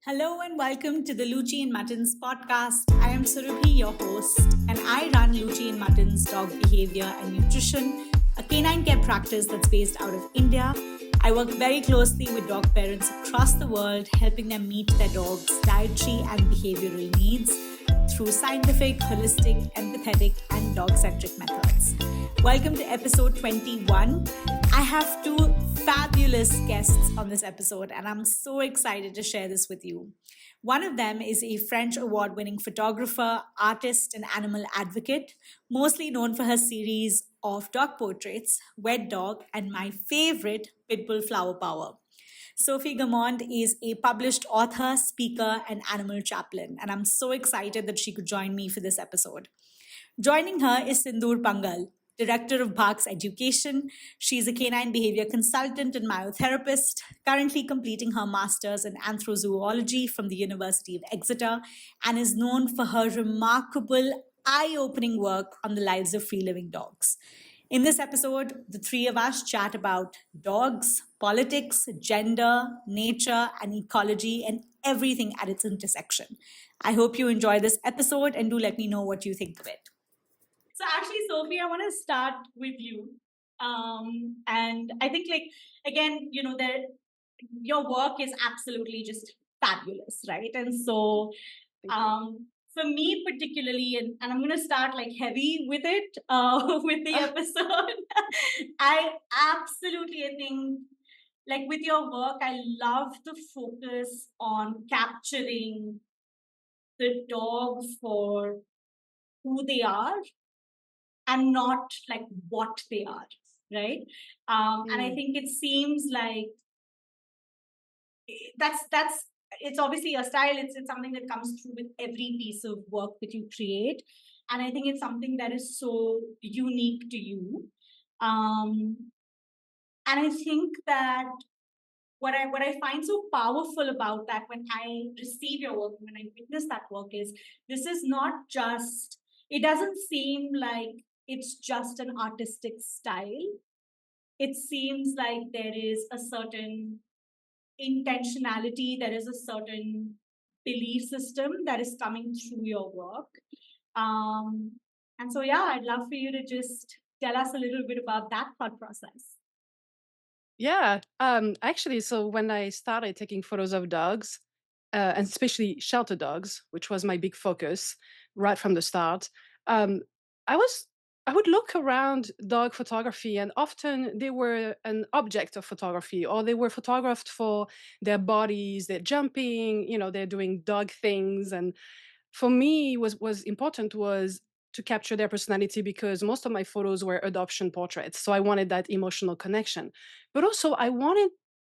Hello and welcome to the Luchi and Mutton's podcast. I am Surabhi, your host, and I run Luchi and Mutton's Dog Behaviour and Nutrition, a canine care practice that's based out of India. I work very closely with dog parents across the world, helping them meet their dog's dietary and behavioral needs through scientific, holistic, empathetic, and dog-centric methods. Welcome to episode 21. I have two fabulous guests on this episode, and I'm so excited to share this with you. One of them is a French award winning photographer, artist, and animal advocate, mostly known for her series of dog portraits, Wet Dog, and my favorite, Pitbull Flower Power. Sophie Gamand is a published author, speaker, and animal chaplain, and I'm so excited that she could join me for this episode. Joining her is Sindhoor Pangal, Director of BHARCS Education. She's a canine behavior consultant and myotherapist, currently completing her master's in anthrozoology from the University of Exeter, and is known for her remarkable, eye-opening work on the lives of free-living dogs. In this episode, the three of us chat about dogs, politics, gender, nature, and ecology, and everything at its intersection. I hope you enjoy this episode and do let me know what you think of it. So actually, Sophie, I want to start with you. And I think, again, your work is absolutely just fabulous, right? And so for me particularly, and I'm going to start heavy with it, with the episode. I think with your work, I love the focus on capturing the dog for who they are and not what they are, right? And I think it seems like that's it's obviously a style. It's something that comes through with every piece of work that you create, and I think it's something that is so unique to you. And I think that what I find so powerful about that when I receive your work, when I witness that work, is this is not just. It doesn't seem like it's just an artistic style. It seems like there is a certain intentionality, there is a certain belief system that is coming through your work. And so, yeah, I'd love for you to just tell us a little bit about that thought process. Yeah, actually, so when I started taking photos of dogs, and especially shelter dogs, which was my big focus right from the start, I would look around dog photography, and often they were an object of photography, or they were photographed for their bodies, they're jumping, they're doing dog things. And for me, was important was to capture their personality, because most of my photos were adoption portraits. So I wanted that emotional connection. But also I wanted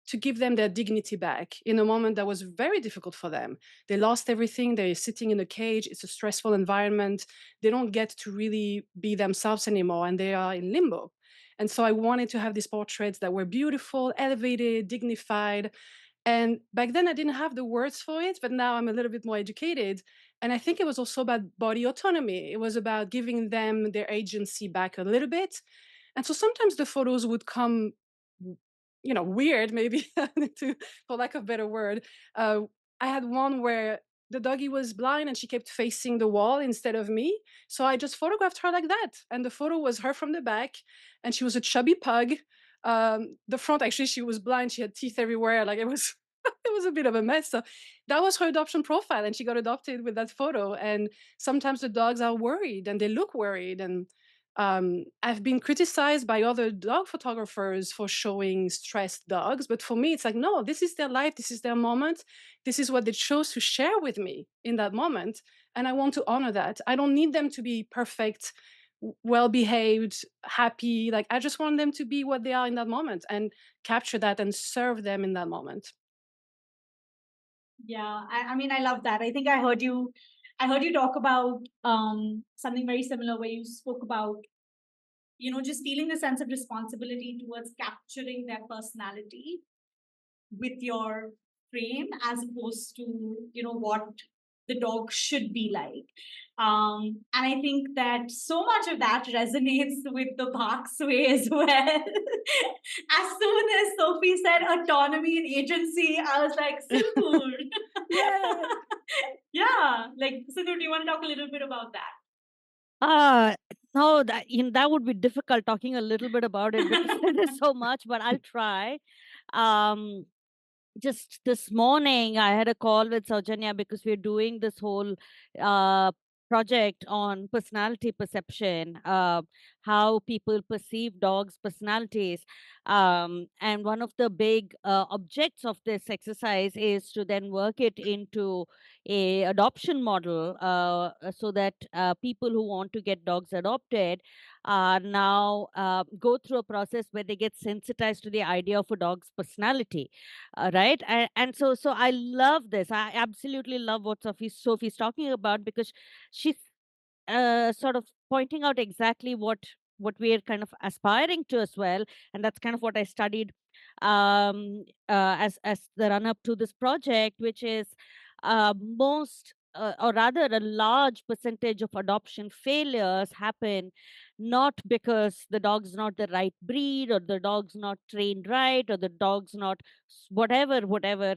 to give them their dignity back in a moment that was very difficult for them. They lost everything. They're sitting in a cage. It's a stressful environment. They don't get to really be themselves anymore, and they are in limbo. And so I wanted to have these portraits that were beautiful, elevated, dignified. And back then I didn't have the words for it, but now I'm a little bit more educated. And I think it was also about body autonomy. It was about giving them their agency back a little bit. And so sometimes the photos would come, weird, maybe, for lack of a better word. I had one where the doggy was blind and she kept facing the wall instead of me. So I just photographed her like that. And the photo was her from the back, and she was a chubby pug. The front, actually, she was blind. She had teeth everywhere. Like, it was it was a bit of a mess. So that was her adoption profile, and she got adopted with that photo. And sometimes the dogs are worried, and they look worried. And I've been criticized by other dog photographers for showing stressed dogs, but for me, it's like, no, this is their life, this is their moment, this is what they chose to share with me in that moment, and I want to honor that. I don't need them to be perfect, well-behaved, happy. Like, I just want them to be what they are in that moment and capture that and serve them in that moment. Yeah, I mean, I love that. I think I heard you talk about something very similar, where you spoke about just feeling a sense of responsibility towards capturing their personality with your frame, as opposed to what the dog should be like. And I think that so much of that resonates with the BHARCS way as well. As soon as Sophie said autonomy and agency, I was like, Sindhoor. Yeah. you want to talk a little bit about that? No, that would be difficult talking a little bit about it because there's so much, but I'll try. Um, just this morning, I had a call with Saujanya because we're doing this whole uh, project on personality perception, how people perceive dogs' personalities. And one of the big objects of this exercise is to then work it into a adoption model, so that people who want to get dogs adopted now go through a process where they get sensitized to the idea of a dog's personality, right? And so I love this. I absolutely love what Sophie's talking about, because she's sort of pointing out exactly what we're kind of aspiring to as well. And that's kind of what I studied as the run up to this project, which is most or rather a large percentage of adoption failures happen not because the dog's not the right breed, or the dog's not trained right, or the dog's not whatever.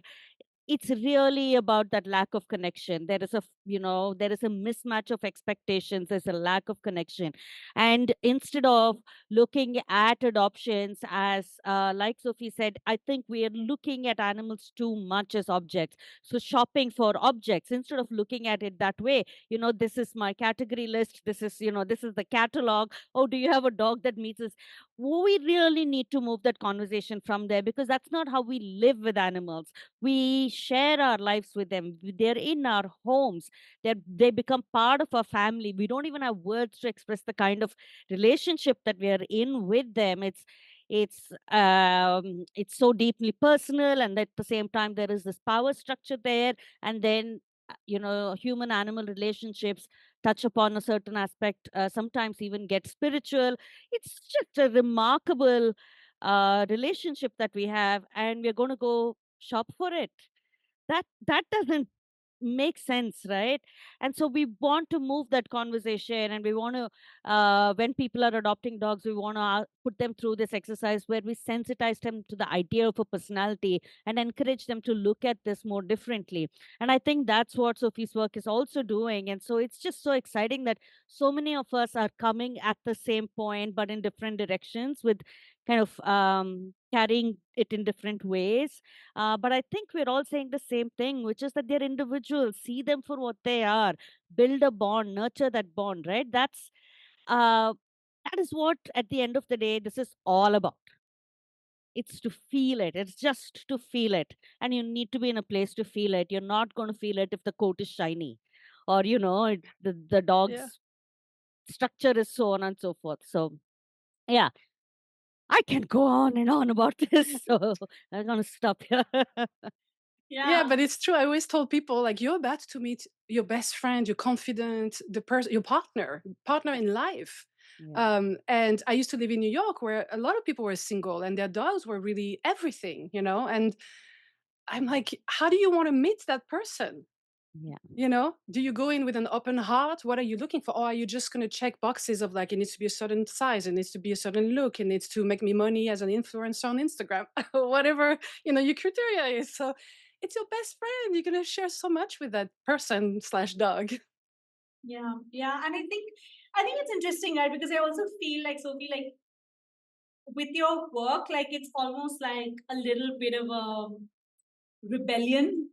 It's really about that lack of connection. There is there is a mismatch of expectations. There's a lack of connection. And instead of looking at adoptions as like Sophie said, I think we are looking at animals too much as objects. So shopping for objects, instead of looking at it that way, this is my category list, this is the catalog. Oh, do you have a dog that meets us? We really need to move that conversation from there, because that's not how we live with animals. We share our lives with them. They're in our homes. They become part of our family. We don't even have words to express the kind of relationship that we are in with them. It's so deeply personal, and at the same time there is this power structure there. And then human animal relationships touch upon a certain aspect, sometimes even get spiritual. It's just a remarkable relationship that we have, and we're going to go shop for it. That doesn't make sense, right? And so we want to move that conversation, and we want to when people are adopting dogs, we want to put them through this exercise where we sensitize them to the idea of a personality and encourage them to look at this more differently. And I think that's what Sophie's work is also doing. And so it's just so exciting that so many of us are coming at the same point but in different directions, with kind of carrying it in different ways. But I think we're all saying the same thing, which is that they're individuals. See them for what they are. Build a bond, nurture that bond, right? Uh, that is what, at the end of the day, this is all about. It's to feel it. It's just to feel it. And you need to be in a place to feel it. You're not going to feel it if the coat is shiny, or, the Yeah. dog's structure is so on and so forth. So, yeah, I can go on and on about this. So I'm going to stop here. Yeah, but it's true. I always told people, like, you're about to meet your best friend, your confidant, the person, your partner in life. Yeah. And I used to live in New York, where a lot of people were single and their dogs were really everything, and I'm like, how do you want to meet that person? Yeah. Do you go in with an open heart? What are you looking for? Or are you just going to check boxes of, like, it needs to be a certain size, it needs to be a certain look, it needs to make me money as an influencer on Instagram, whatever, your criteria is. So it's your best friend. You're going to share so much with that person/dog. Yeah, yeah. And I think it's interesting, right? Because I also feel like, Sophie, like with your work, like it's almost like a little bit of a rebellion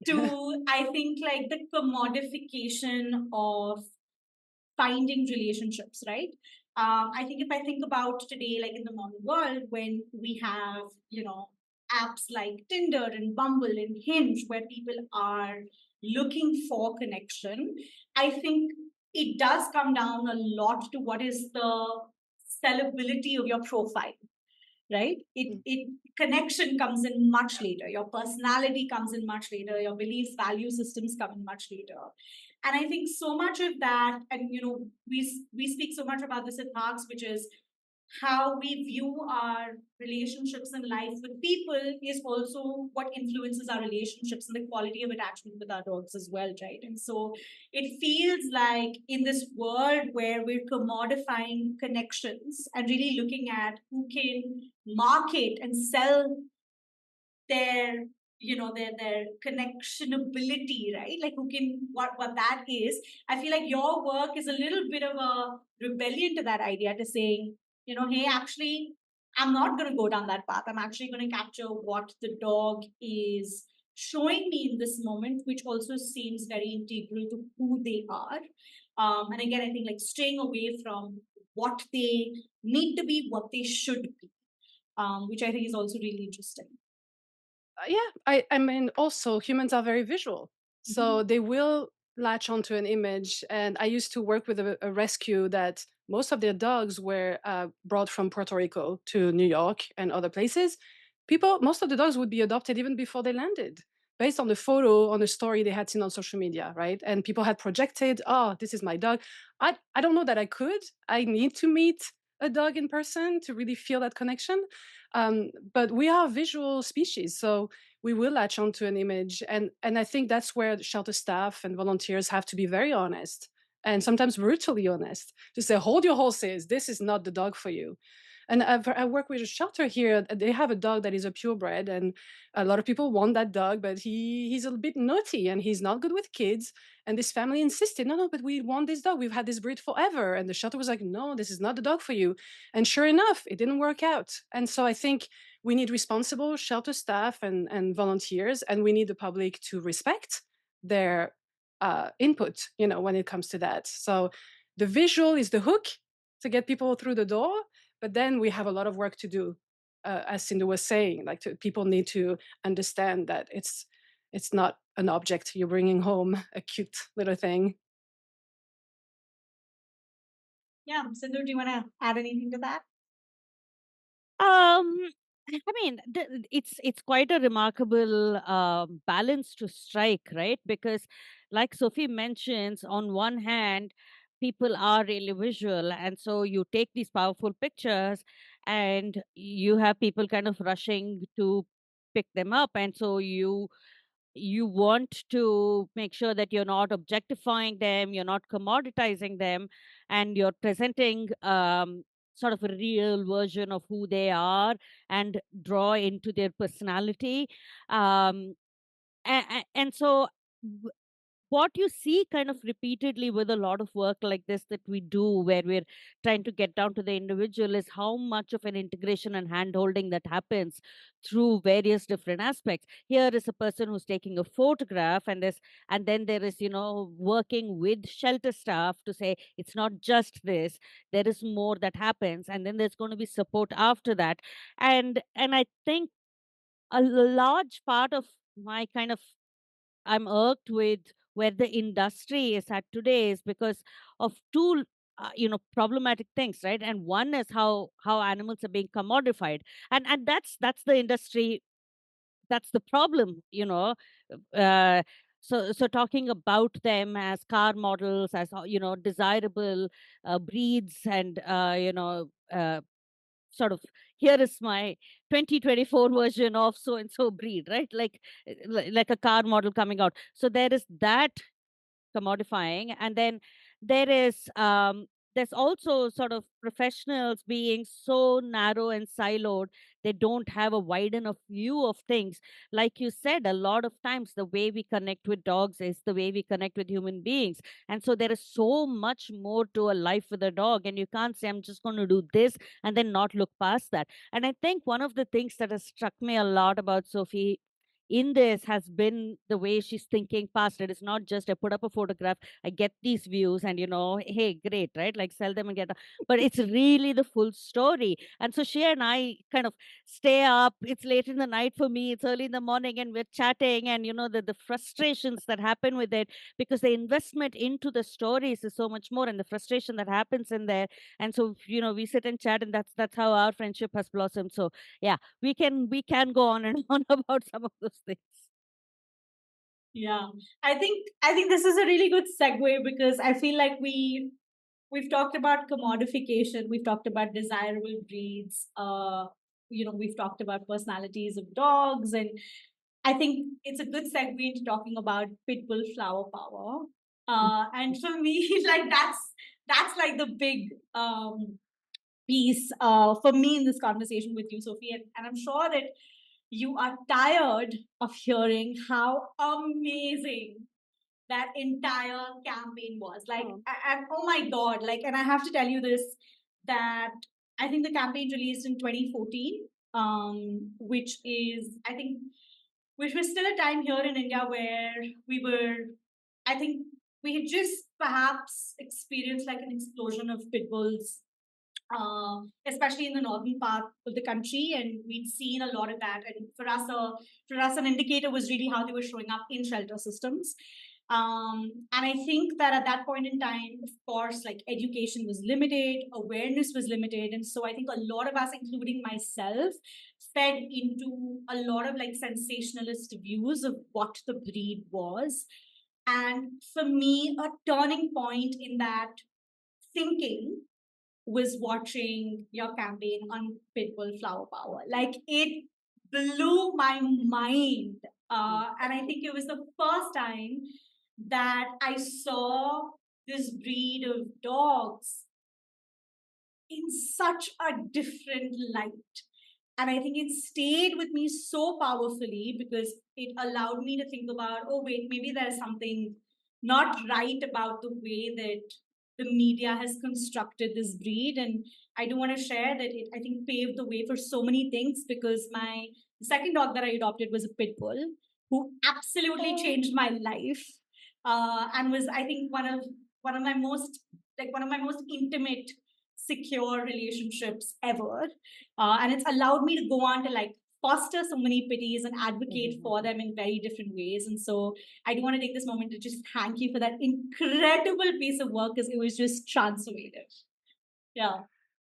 to, I think, like the commodification of finding relationships, right? I think if I think about today, like in the modern world, when we have, apps like Tinder and Bumble and Hinge, where people are looking for connection, I think it does come down a lot to what is the sellability of your profile, right? It connection comes in much later. Your personality comes in much later. Your beliefs, value systems come in much later. And I think so much of that, and we speak so much about this at BHARCS, which is how we view our relationships in life with people is also what influences our relationships and the quality of attachment with our dogs as well, right? And so it feels like in this world where we're commodifying connections and really looking at who can market and sell their their connectionability, right? Like who can what that is. I feel like your work is a little bit of a rebellion to that idea, to saying, hey, actually, I'm not going to go down that path. I'm actually going to capture what the dog is showing me in this moment, which also seems very integral to who they are. And again, I think like staying away from what they need to be, what they should be, which I think is also really interesting. Yeah, I mean, also humans are very visual, so they will latch onto an image. And I used to work with a rescue that most of their dogs were brought from Puerto Rico to New York and other places. Most of the dogs would be adopted even before they landed, based on the photo, on the story they had seen on social media, right? And people had projected, oh, this is my dog. I don't know that I could. I need to meet a dog in person to really feel that connection. But we are a visual species, so we will latch onto an image. And I think that's where the shelter staff and volunteers have to be very honest, and sometimes brutally honest, to say, hold your horses, this is not the dog for you. And I work with a shelter here. They have a dog that is a purebred, and a lot of people want that dog, but he's a bit naughty and he's not good with kids. And this family insisted, no, but we want this dog. We've had this breed forever. And the shelter was like, no, this is not the dog for you. And sure enough, it didn't work out. And so I think we need responsible shelter staff and volunteers, and we need the public to respect their input, when it comes to that. So the visual is the hook to get people through the door, but then we have a lot of work to do. As Sindhoor was saying, like people need to understand that it's not an object you're bringing home, a cute little thing. Yeah, Sindhoor, do you want to add anything to that? I mean, it's quite a remarkable balance to strike, right? Because, like Sophie mentions, on one hand, people are really visual, and so you take these powerful pictures, and you have people kind of rushing to pick them up, and so you want to make sure that you're not objectifying them, you're not commoditizing them, and you're presenting sort of a real version of who they are and draw into their personality. And so what you see kind of repeatedly with a lot of work like this that we do, where we're trying to get down to the individual, is how much of an integration and hand holding that happens through various different aspects. Here is a person who's taking a photograph, and then there is, working with shelter staff to say it's not just this, there is more that happens, and then there's going to be support after that. And I think a large part of my kind of I'm irked with where the industry is at today is because of two problematic things, right? And one is how animals are being commodified, and that's the industry, that's the problem, uh, so talking about them as car models, as desirable breeds, and sort of, here is my 2024 version of so and so breed, right? Like a car model coming out. So there is that commodifying, and then there is there's also sort of professionals being so narrow and siloed, they don't have a wide enough view of things. Like you said, a lot of times the way we connect with dogs is the way we connect with human beings, and so there is so much more to a life with a dog, and you can't say I'm just going to do this and then not look past that. And I think one of the things that has struck me a lot about Sophie in this has been the way she's thinking past it. It's not just I put up a photograph, I get these views, and hey, great, right? Like sell them and but it's really the full story. And so she and I kind of stay up. It's late in the night for me, it's early in the morning, and we're chatting, and the frustrations that happen with it, because the investment into the stories is so much more, and the frustration that happens in there. And so, we sit and chat, and that's how our friendship has blossomed. So yeah, we can go on and on about some of those things. Yeah, I think this is a really good segue, because I feel like we've talked about commodification, we've talked about desirable breeds, we've talked about personalities of dogs, and I think it's a good segue into talking about pitbull flower power. And for me, like that's like the big piece for me in this conversation with you, Sophie, and I'm sure that you are tired of hearing how amazing that entire campaign was. Like, oh my God, like, and I have to tell you this, that I think the campaign released in 2014, which is, I think, which was still a time here in India where we were, I think, we had just perhaps experienced like an explosion of pit bulls, especially in the northern part of the country, and we'd seen a lot of that. And for us, an indicator was really how they were showing up in shelter systems. And I think that at that point in time, of course, like education was limited, awareness was limited, and so I think a lot of us, including myself, fed into a lot of like sensationalist views of what the breed was. And for me, a turning point in that thinking was watching your campaign on Pitbull Flower Power. Like, it blew my mind. And I think it was the first time that I saw this breed of dogs in such a different light. And I think it stayed with me so powerfully because it allowed me to think about, oh, wait, maybe there's something not right about the way that the media has constructed this breed. And I do want to share that it, I think, paved the way for so many things, because my second dog that I adopted was a pit bull who absolutely changed my life, and was, I think, one of my most intimate, secure relationships ever. And it's allowed me to go on to like foster so many pitties and advocate for them in very different ways. And so I do want to take this moment to just thank you for that incredible piece of work, because it was just transformative. Yeah.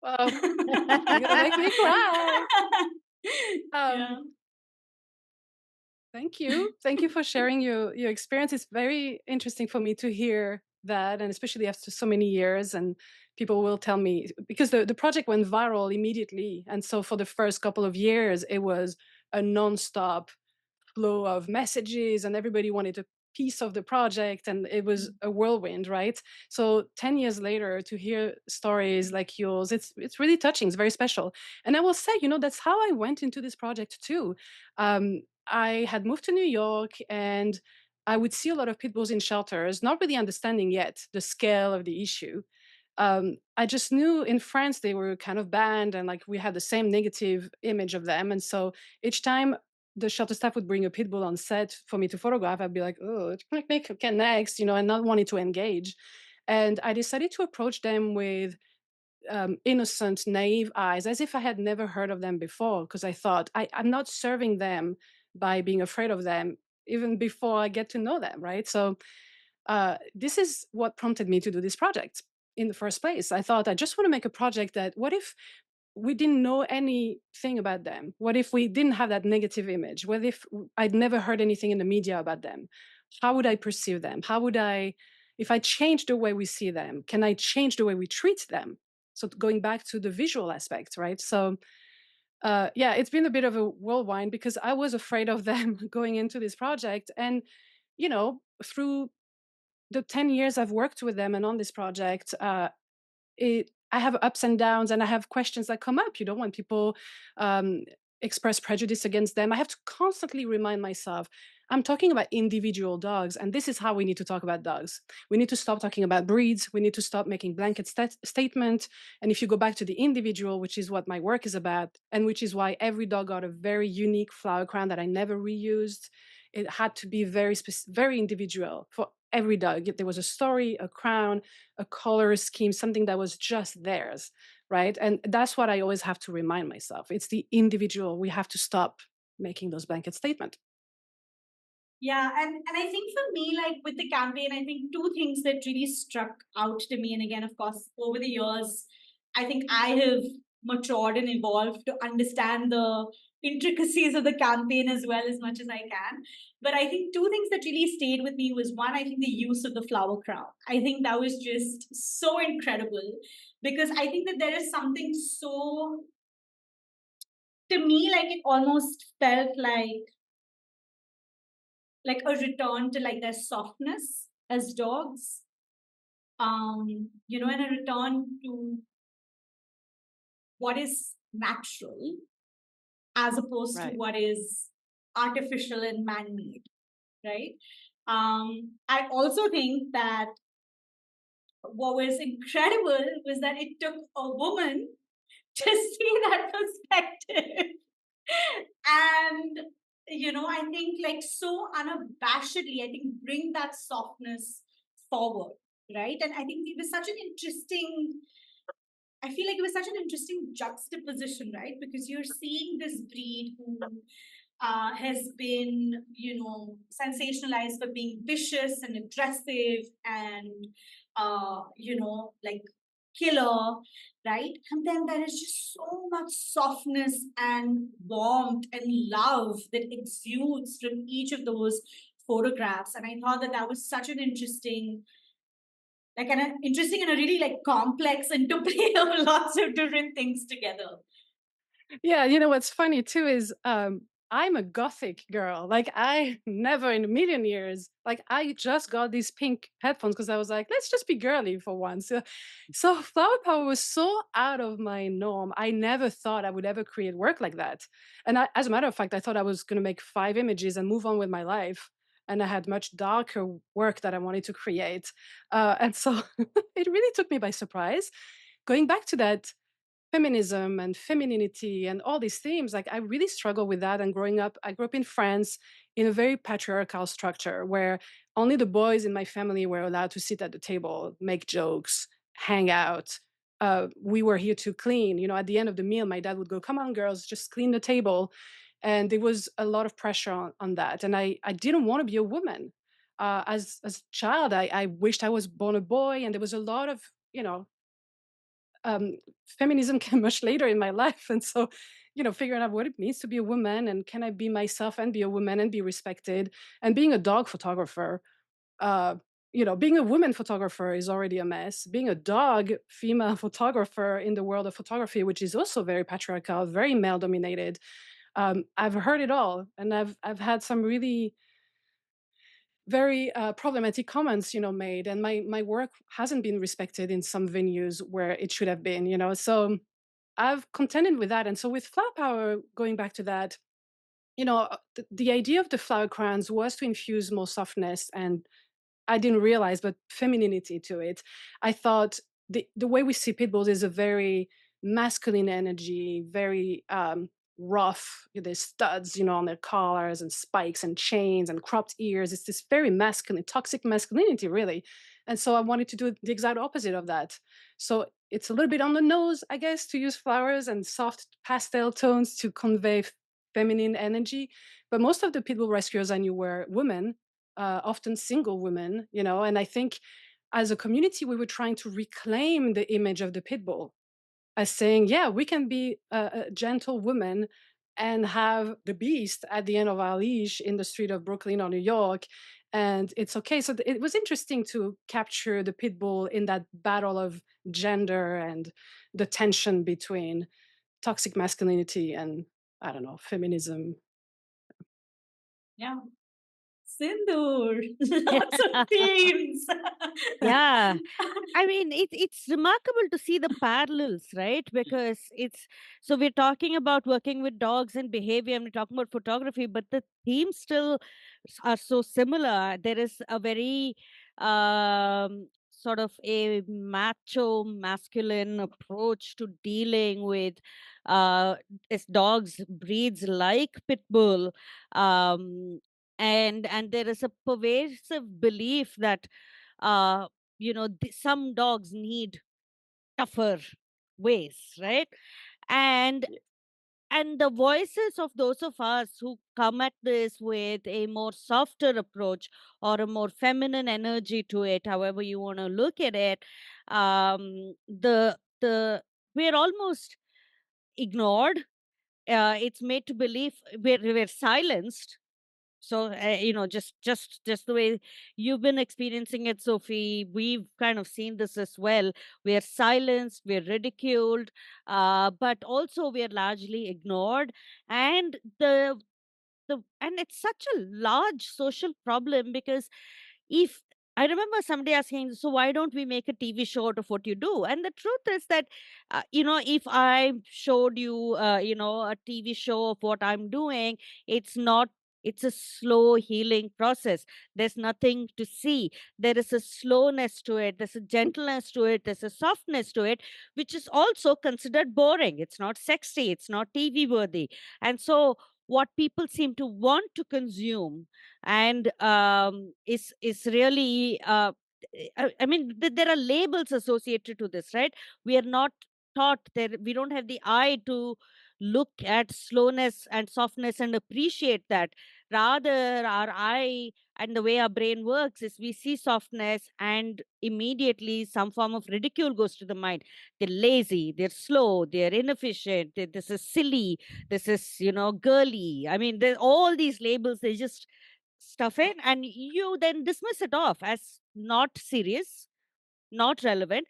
Well, you're gonna make me cry. Yeah. Thank you. Thank you for sharing your experience. It's very interesting for me to hear that, and especially after so many years. And people will tell me, because the project went viral immediately. And so for the first couple of years, it was a nonstop flow of messages, and everybody wanted a piece of the project, and it was a whirlwind, right? So 10 years later, to hear stories like yours, it's really touching. It's very special. And I will say, that's how I went into this project too. I had moved to New York, and I would see a lot of pit bulls in shelters, not really understanding yet the scale of the issue. I just knew in France they were kind of banned, and like we had the same negative image of them. And so each time the shelter staff would bring a pit bull on set for me to photograph, I'd be like, oh, okay, next, and not wanting to engage. And I decided to approach them with innocent, naive eyes, as if I had never heard of them before, because I thought I'm not serving them by being afraid of them, even before I get to know them, right? So this is what prompted me to do this project in the first place. I thought I just want to make a project that, what if we didn't know anything about them? What if we didn't have that negative image? What if I'd never heard anything in the media about them? How would I perceive them? How would I, if I change the way we see them, can I change the way we treat them? So going back to the visual aspect, right? So yeah, it's been a bit of a whirlwind, because I was afraid of them going into this project. And, through the 10 years I've worked with them and on this project, I have ups and downs, and I have questions that come up, when people express prejudice against them. I have to constantly remind myself, I'm talking about individual dogs, and this is how we need to talk about dogs. We need to stop talking about breeds. We need to stop making blanket statements. And if you go back to the individual, which is what my work is about, and which is why every dog got a very unique flower crown that I never reused, it had to be very individual for every dog. There was a story, a crown, a color scheme, something that was just theirs, right? And that's what I always have to remind myself. It's the individual. We have to stop making those blanket statements. Yeah, and I think for me, like with the campaign, I think two things that really struck out to me. And again, of course, over the years, I think I have matured and evolved to understand the intricacies of the campaign as well, as much as I can. But I think two things that really stayed with me was, one, I think the use of the flower crown. I think that was just so incredible, because I think that there is something so, to me, like it almost felt like a return to like their softness as dogs, and a return to what is natural. as opposed to Right. what is artificial and man-made, right? I also think that what was incredible was that it took a woman to see that perspective. And, I think like so unabashedly, I think bring that softness forward, right? And I think it was such an interesting, I feel like it was such an interesting juxtaposition, right? Because you're seeing this breed who has been, sensationalized for being vicious and aggressive and, like killer, right? And then there is just so much softness and warmth and love that exudes from each of those photographs. And I thought that that was such an interesting, like an interesting and a really like complex interplay of lots of different things together. Yeah, you know what's funny too is I'm a gothic girl. Like I never in a million years, like I just got these pink headphones because I was like, let's just be girly for once. So flower power was so out of my norm. I never thought I would ever create work like that. And as a matter of fact, I thought I was going to make 5 images and move on with my life. And I had much darker work that I wanted to create. And so it really took me by surprise. Going back to that feminism and femininity and all these themes, like I really struggle with that. And growing up, I grew up in France in a very patriarchal structure where only the boys in my family were allowed to sit at the table, make jokes, hang out. We were here to clean. At the end of the meal, my dad would go, "Come on, girls, just clean the table." And there was a lot of pressure on that. And I didn't want to be a woman. As a child, I wished I was born a boy. And there was a lot of, um, feminism came much later in my life. And so, figuring out what it means to be a woman and can I be myself and be a woman and be respected. And being a dog photographer, uh, being a woman photographer is already a mess. Being a dog female photographer in the world of photography, which is also very patriarchal, very male dominated. I've heard it all. And I've had some really very problematic comments made, and my work hasn't been respected in some venues where it should have been. So I've contended with that. And so with flower power, going back to that, the idea of the flower crowns was to infuse more softness, and I didn't realize, but femininity to it. I thought the way we see pit bulls is a very masculine energy, very rough. There's studs, on their collars and spikes and chains and cropped ears. It's this very masculine, toxic masculinity, really. And so I wanted to do the exact opposite of that. So it's a little bit on the nose, I guess, to use flowers and soft pastel tones to convey feminine energy. But most of the pit bull rescuers I knew were women, often single women, and I think as a community, we were trying to reclaim the image of the pit bull as saying, yeah, we can be a gentle woman and have the beast at the end of our leash in the street of Brooklyn or New York. And it's okay. So it was interesting to capture the pit bull in that battle of gender and the tension between toxic masculinity and, I don't know, feminism. Yeah. Sindhoor, lots of themes. Yeah. I mean, it's remarkable to see the parallels, right? Because so we're talking about working with dogs and behavior, and we're talking about photography, but the themes still are so similar. There is a very sort of a macho, masculine approach to dealing with its dogs, breeds like pit bull, um, and there is a pervasive belief that uh some dogs need tougher ways, right? and and the voices of those of us who come at this with a more softer approach or a more feminine energy to it, however you want to look at it, the we're almost ignored. It's made to believe we're silenced. So just the way you've been experiencing it, Sophie, we've kind of seen this as well. We're silenced, we're ridiculed, but also we're largely ignored. And and it's such a large social problem, because if I remember somebody asking, so why don't we make a TV show out of what you do? And the truth is that, if I showed you, a TV show of what I'm doing, it's not, it's a slow healing process. There's nothing to see. There is a slowness to it. There's a gentleness to it. There's a softness to it, which is also considered boring. It's not sexy. It's not TV worthy. And so, what people seem to want to consume and is really I mean, there are labels associated to this, right? We are not taught there, we don't have the eye to look at slowness and softness and appreciate that. Rather, our eye and the way our brain works is we see softness and immediately some form of ridicule goes to the mind. They're lazy, they're slow, they're inefficient, this is silly, this is, girly. I mean, there's all these labels, they just stuff in, and you then dismiss it off as not serious, not relevant.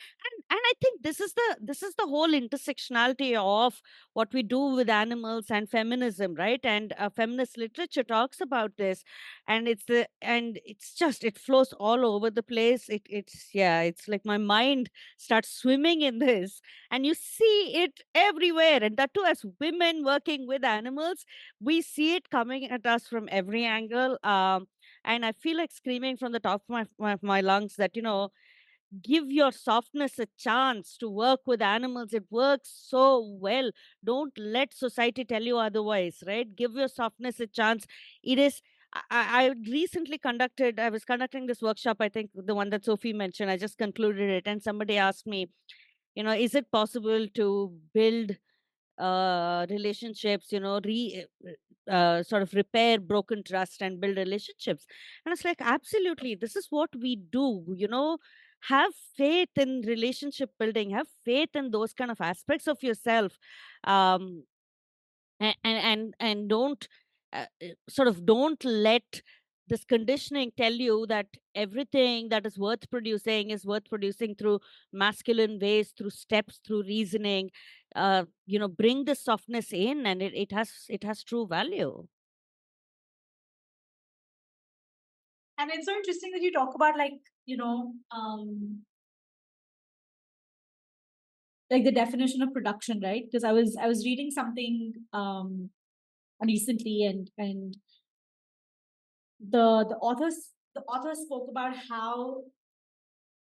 And I think this is the whole intersectionality of what we do with animals and feminism, right? And feminist literature talks about this, and it's just, it flows all over the place. It's like my mind starts swimming in this, and you see it everywhere. And that too, as women working with animals, we see it coming at us from every angle. And I feel like screaming from the top of my lungs that, give your softness a chance to work with animals. It works so well. Don't let society tell you otherwise, right? Give your softness a chance. It is. I recently I was conducting this workshop, I think the one that Sophie mentioned. I just concluded it, and somebody asked me, is it possible to build relationships, sort of repair broken trust and build relationships? And it's like, absolutely, this is what we do. Have faith in relationship building, have faith in those kind of aspects of yourself. um and don't sort of don't let this conditioning tell you that everything that is worth producing through masculine ways, through steps, through reasoning. Bring the softness in, and it has true value. And it's so interesting that you talk about like the definition of production, right? Because I was reading something recently, and the author spoke about how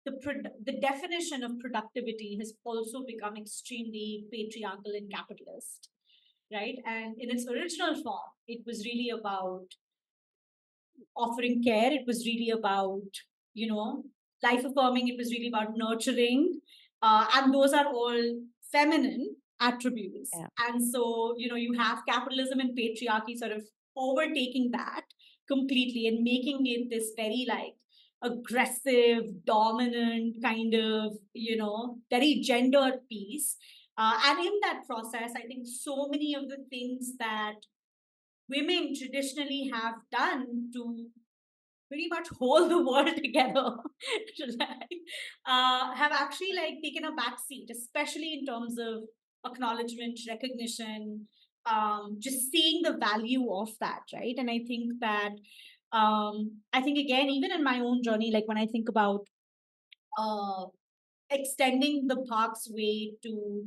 the definition of productivity has also become extremely patriarchal and capitalist, right? And in its original form, it was really about offering care. It was really about, you know, life affirming. It was really about nurturing. And those are all feminine attributes. Yeah. And so, you have capitalism and patriarchy sort of overtaking that completely and making it this very like aggressive, dominant kind of, very gendered piece. And in that process, I think so many of the things that women traditionally have done to pretty much hold the world together like, have actually like taken a back seat, especially in terms of acknowledgement, recognition, just seeing the value of that, right? And I think again, even in my own journey, like when I think about uh, extending the BHARCS way to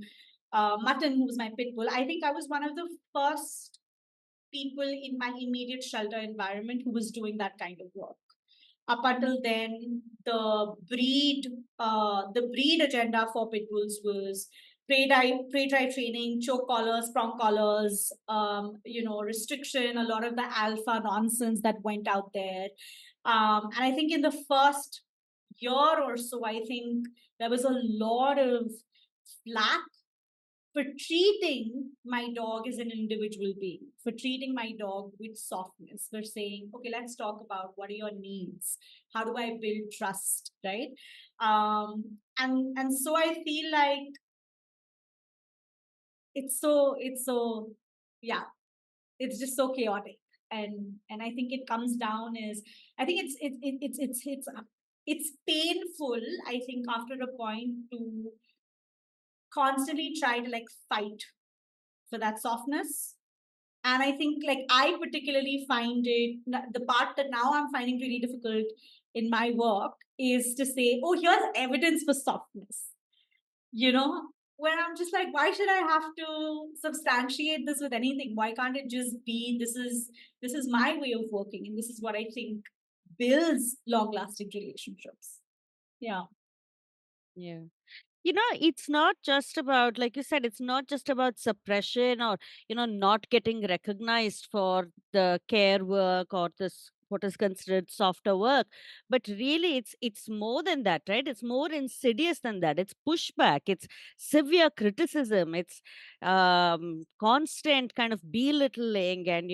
Mutton, who was my pit bull, I think I was one of the first people in my immediate shelter environment who was doing that kind of work. Up until then, the breed agenda for pit bulls was prey dry training, choke collars, prong collars, restriction, a lot of the alpha nonsense that went out there. And I think in the first year or so, I think there was a lot of flack for treating my dog as an individual being, for treating my dog with softness, for saying, okay, let's talk about what are your needs? How do I build trust, right? And so I feel like it's so yeah, it's just so chaotic. And I think it comes down is, I think it's painful, I think, after a point to constantly try to like fight for that softness And I think, like, I particularly find it, the part that now I'm finding really difficult in my work is to say, oh, here's evidence for softness, you know, where I'm just like, why should I have to substantiate this with anything? Why can't it just be, this is my way of working, and this is what I think builds long-lasting relationships. Yeah. Yeah. It's not just about, like you said, it's not just about suppression or, not getting recognized for the care work or this what is considered softer work, but really it's more than that, right? It's more insidious than that. It's pushback, it's severe criticism, it's constant kind of belittling and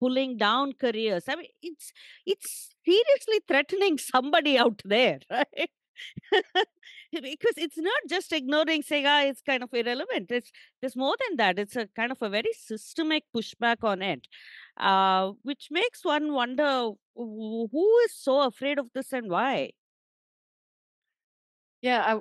pulling down careers. I mean, it's seriously threatening somebody out there, right? Because it's not just ignoring, saying, it's kind of irrelevant. There's more than that. It's a kind of a very systemic pushback on it, which makes one wonder who is so afraid of this and why. Yeah,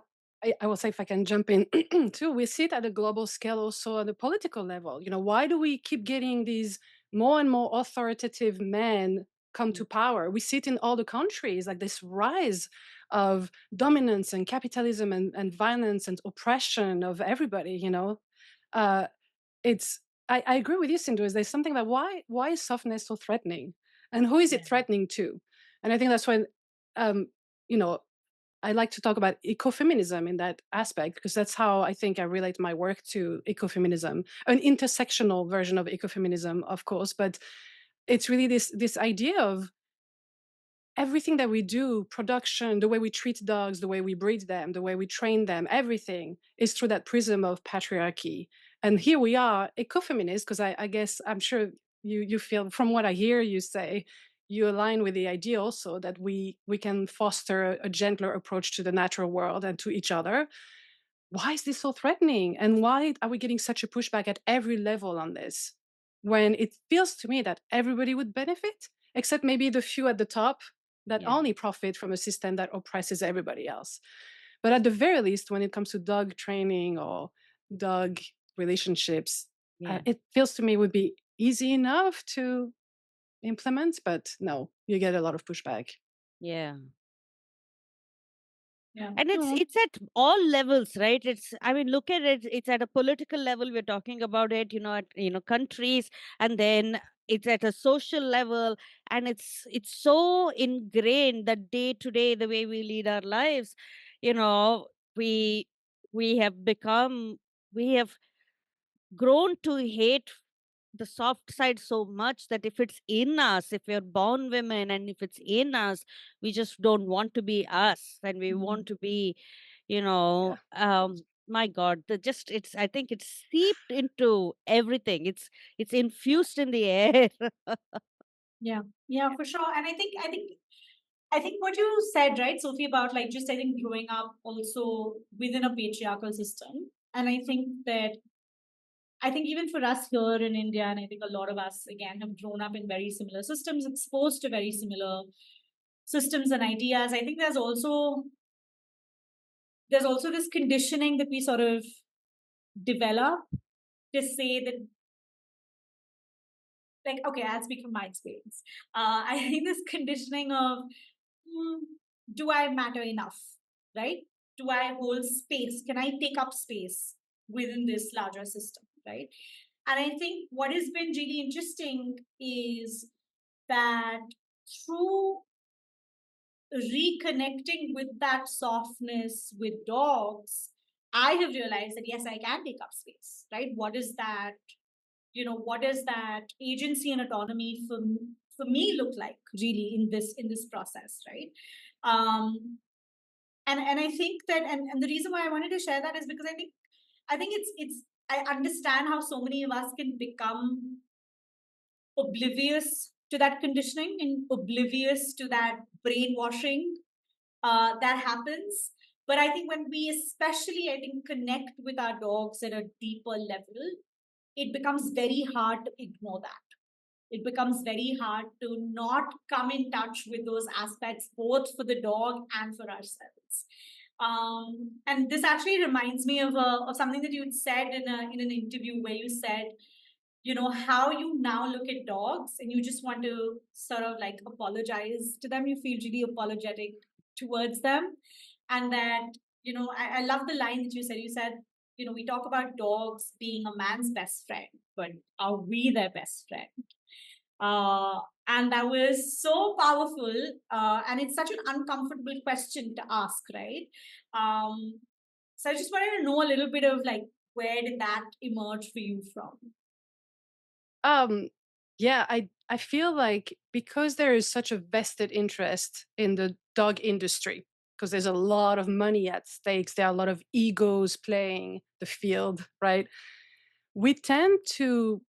I will say, if I can jump in too, we see it at a global scale, also at a political level. Why do we keep getting these more and more authoritative men come to power? We see it in all the countries, like this rise of dominance and capitalism and violence and oppression of everybody. Uh, it's I agree with you, Sindhu. There's something about why is softness so threatening, and who is it threatening to? And I think that's when you know I like to talk about ecofeminism in that aspect, because that's how I think I relate my work to ecofeminism, an intersectional version of ecofeminism, of course. But it's really this idea of everything that we do, production, the way we treat dogs, the way we breed them, the way we train them, everything is through that prism of patriarchy. And here we are, ecofeminists, because I guess I'm sure you feel, from what I hear you say, you align with the idea also that we can foster a gentler approach to the natural world and to each other. Why is this so threatening? And why are we getting such a pushback at every level on this, when it feels to me that everybody would benefit, except maybe the few at the top that only profit from a system that oppresses everybody else? But at the very least, when it comes to dog training or dog relationships, it feels to me would be easy enough to implement, but no, you get a lot of pushback. Yeah. Yeah. And it's at all levels, right? Look at it, it's at a political level, we're talking about it, at countries, and then it's at a social level, and it's so ingrained that day to day, the way we lead our lives, you know we we have become we have grown to hate the soft side so much that if it's in us, if we're born women and if it's in us, we just don't want to be us, and we want to be, my God, I think it's seeped into everything. It's infused in the air. Yeah, for sure. And I think what you said, right, Sophie, about, like, just, I think, growing up also within a patriarchal system. And I think even for us here in India, and I think a lot of us, again, have grown up in very similar systems, exposed to very similar systems and ideas. I think there's also this conditioning that we sort of develop to say that, like, okay, I'll speak from my experience. I think this conditioning of, do I matter enough, right? Do I hold space? Can I take up space within this larger system, right? And I think what has been really interesting is that through reconnecting with that softness with dogs, I have realized that yes, I can take up space, right? What is that? What does that agency and autonomy for me look like, really, in this process, right? And I think that, and the reason why I wanted to share that is because I think it's I understand how so many of us can become oblivious to that conditioning and oblivious to that brainwashing that happens. But I think when we especially, I think, connect with our dogs at a deeper level, it becomes very hard to ignore that. It becomes very hard to not come in touch with those aspects, both for the dog and for ourselves. And this actually reminds me of something that you had said in an interview, where you said, how you now look at dogs and you just want to sort of like apologize to them. You feel really apologetic towards them. And that, I love the line that you said. You said, we talk about dogs being a man's best friend, but are we their best friend? And that was so powerful. And it's such an uncomfortable question to ask, right? So I just wanted to know a little bit of like, where did that emerge for you from? Yeah, I feel like because there is such a vested interest in the dog industry, because there's a lot of money at stakes, there are a lot of egos playing the field, right? We tend to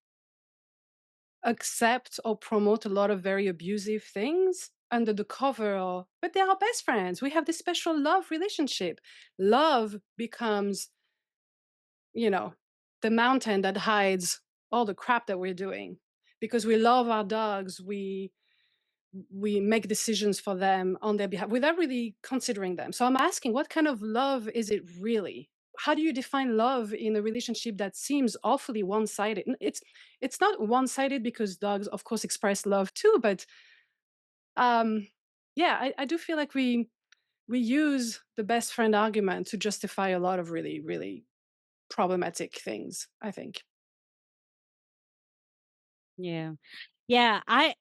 accept or promote a lot of very abusive things under the cover of, but they are best friends. We have this special love relationship. Love becomes, the mountain that hides all the crap that we're doing. Because we love our dogs, we make decisions for them on their behalf without really considering them. So I'm asking, what kind of love is it really? How do you define love in a relationship that seems awfully one-sided? It's not one-sided because dogs, of course, express love too, but yeah, I do feel like we use the best friend argument to justify a lot of really, really problematic things, I think. Yeah. Yeah, I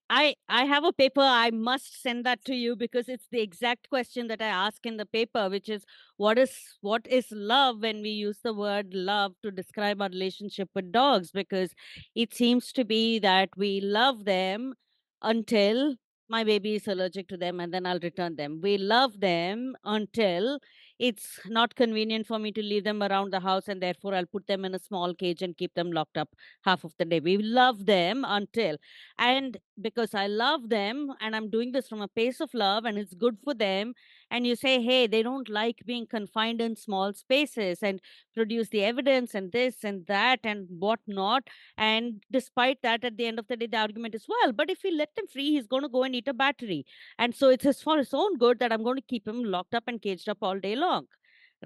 have a paper. I must send that to you because it's the exact question that I ask in the paper, which is what is love when we use the word love to describe our relationship with dogs? Because it seems to be that we love them until my baby is allergic to them and then I'll return them. We love them until it's not convenient for me to leave them around the house and therefore I'll put them in a small cage and keep them locked up half of the day. We love them until, and because I love them and I'm doing this from a place of love and it's good for them, and you say, hey, they don't like being confined in small spaces, and produce the evidence and this and that and whatnot. And despite that, at the end of the day, the argument is, well, but if we let him free, he's going to go and eat a battery. And so it's for his own good that I'm going to keep him locked up and caged up all day long.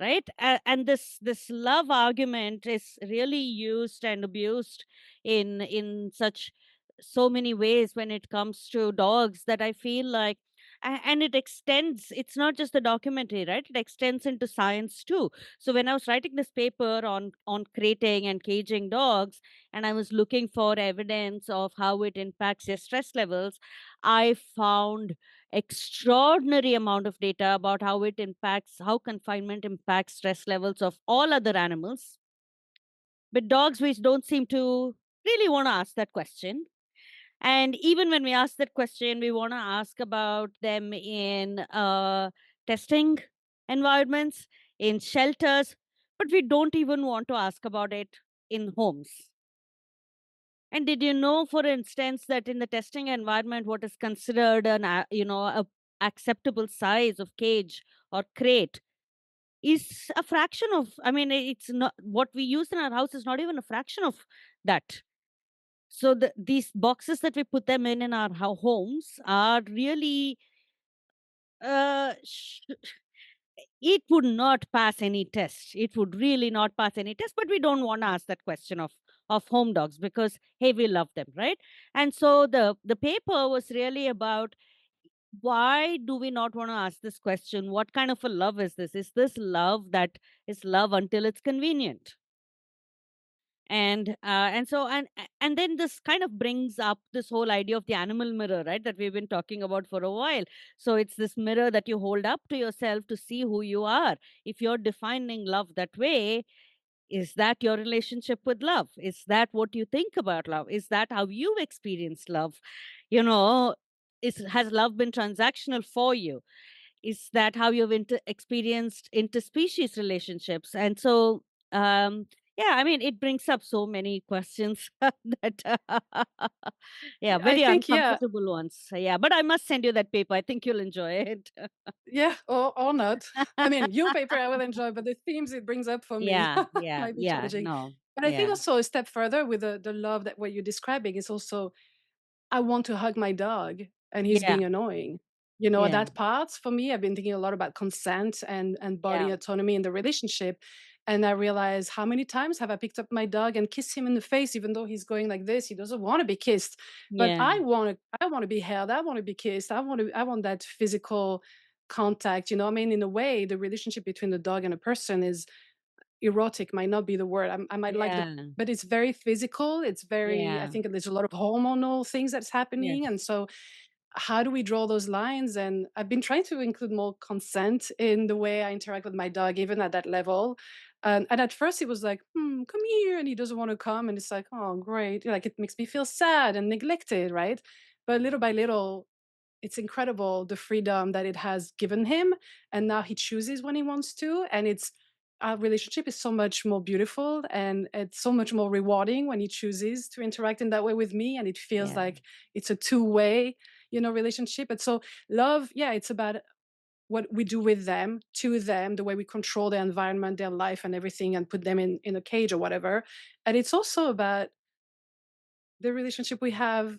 Right. And this love argument is really used and abused in such so many ways when it comes to dogs, that I feel like, and it extends, it's not just the documentary, right? It extends into science too. So when I was writing this paper on crating and caging dogs, and I was looking for evidence of how it impacts their stress levels, I found extraordinary amount of data about how confinement impacts stress levels of all other animals. But dogs, we don't seem to really want to ask that question. And even when we ask that question, we want to ask about them in testing environments, in shelters, but we don't even want to ask about it in homes. And did you know, for instance, that in the testing environment, what is considered a acceptable size of cage or crate is a fraction of, I mean, it's not what we use in our house is not even a fraction of that. So these boxes that we put them in our homes are really it would not pass any test. It would really not pass any test. But we don't want to ask that question of home dogs because, hey, we love them, right? And so the paper was really about, why do we not want to ask this question? What kind of a love is this? Is this love that is love until it's convenient? And then this kind of brings up this whole idea of the animal mirror, right, that we've been talking about for a while. So it's this mirror that you hold up to yourself to see who you are. If you're defining love that way, is that your relationship with love? Is that what you think about love? Is that how you experience love? you know has love been transactional for you? Is that how you've experienced interspecies relationships? And so, yeah, I mean, it brings up so many questions that, yeah, I very think, yeah, uncomfortable ones. Yeah, but I must send you that paper. I think you'll enjoy it. yeah, or not. I mean, your paper I will enjoy, but the themes it brings up for me Yeah, yeah, might be yeah, challenging. no, But I think yeah, also a step further with the love that what you're describing is also, I want to hug my dog and he's yeah, being annoying. yeah, That part for me, I've been thinking a lot about consent and body yeah, autonomy in the relationship. And I realized, how many times have I picked up my dog and kissed him in the face, even though he's going like this? He doesn't want to be kissed, but Yeah. I want to be held. I want to be kissed. I want that physical contact. I mean, in a way, the relationship between the dog and a person is erotic, might not be the word. I might like Yeah. but it's very physical. It's very, I Yeah. think there's a lot of hormonal things that's happening. Yes. And so how do we draw those lines? And I've been trying to include more consent in the way I interact with my dog, even at that level. And at first he was like, come here. And he doesn't want to come. And it's like, oh, great. Like, it makes me feel sad and neglected, right? But little by little, it's incredible the freedom that it has given him. And now he chooses when he wants to. And our relationship is so much more beautiful, and it's so much more rewarding when he chooses to interact in that way with me. And it feels Yeah. like it's a two-way, relationship. And so love, yeah, it's about what we do with them, to them, the way we control their environment, their life and everything, and put them in a cage or whatever. And it's also about the relationship we have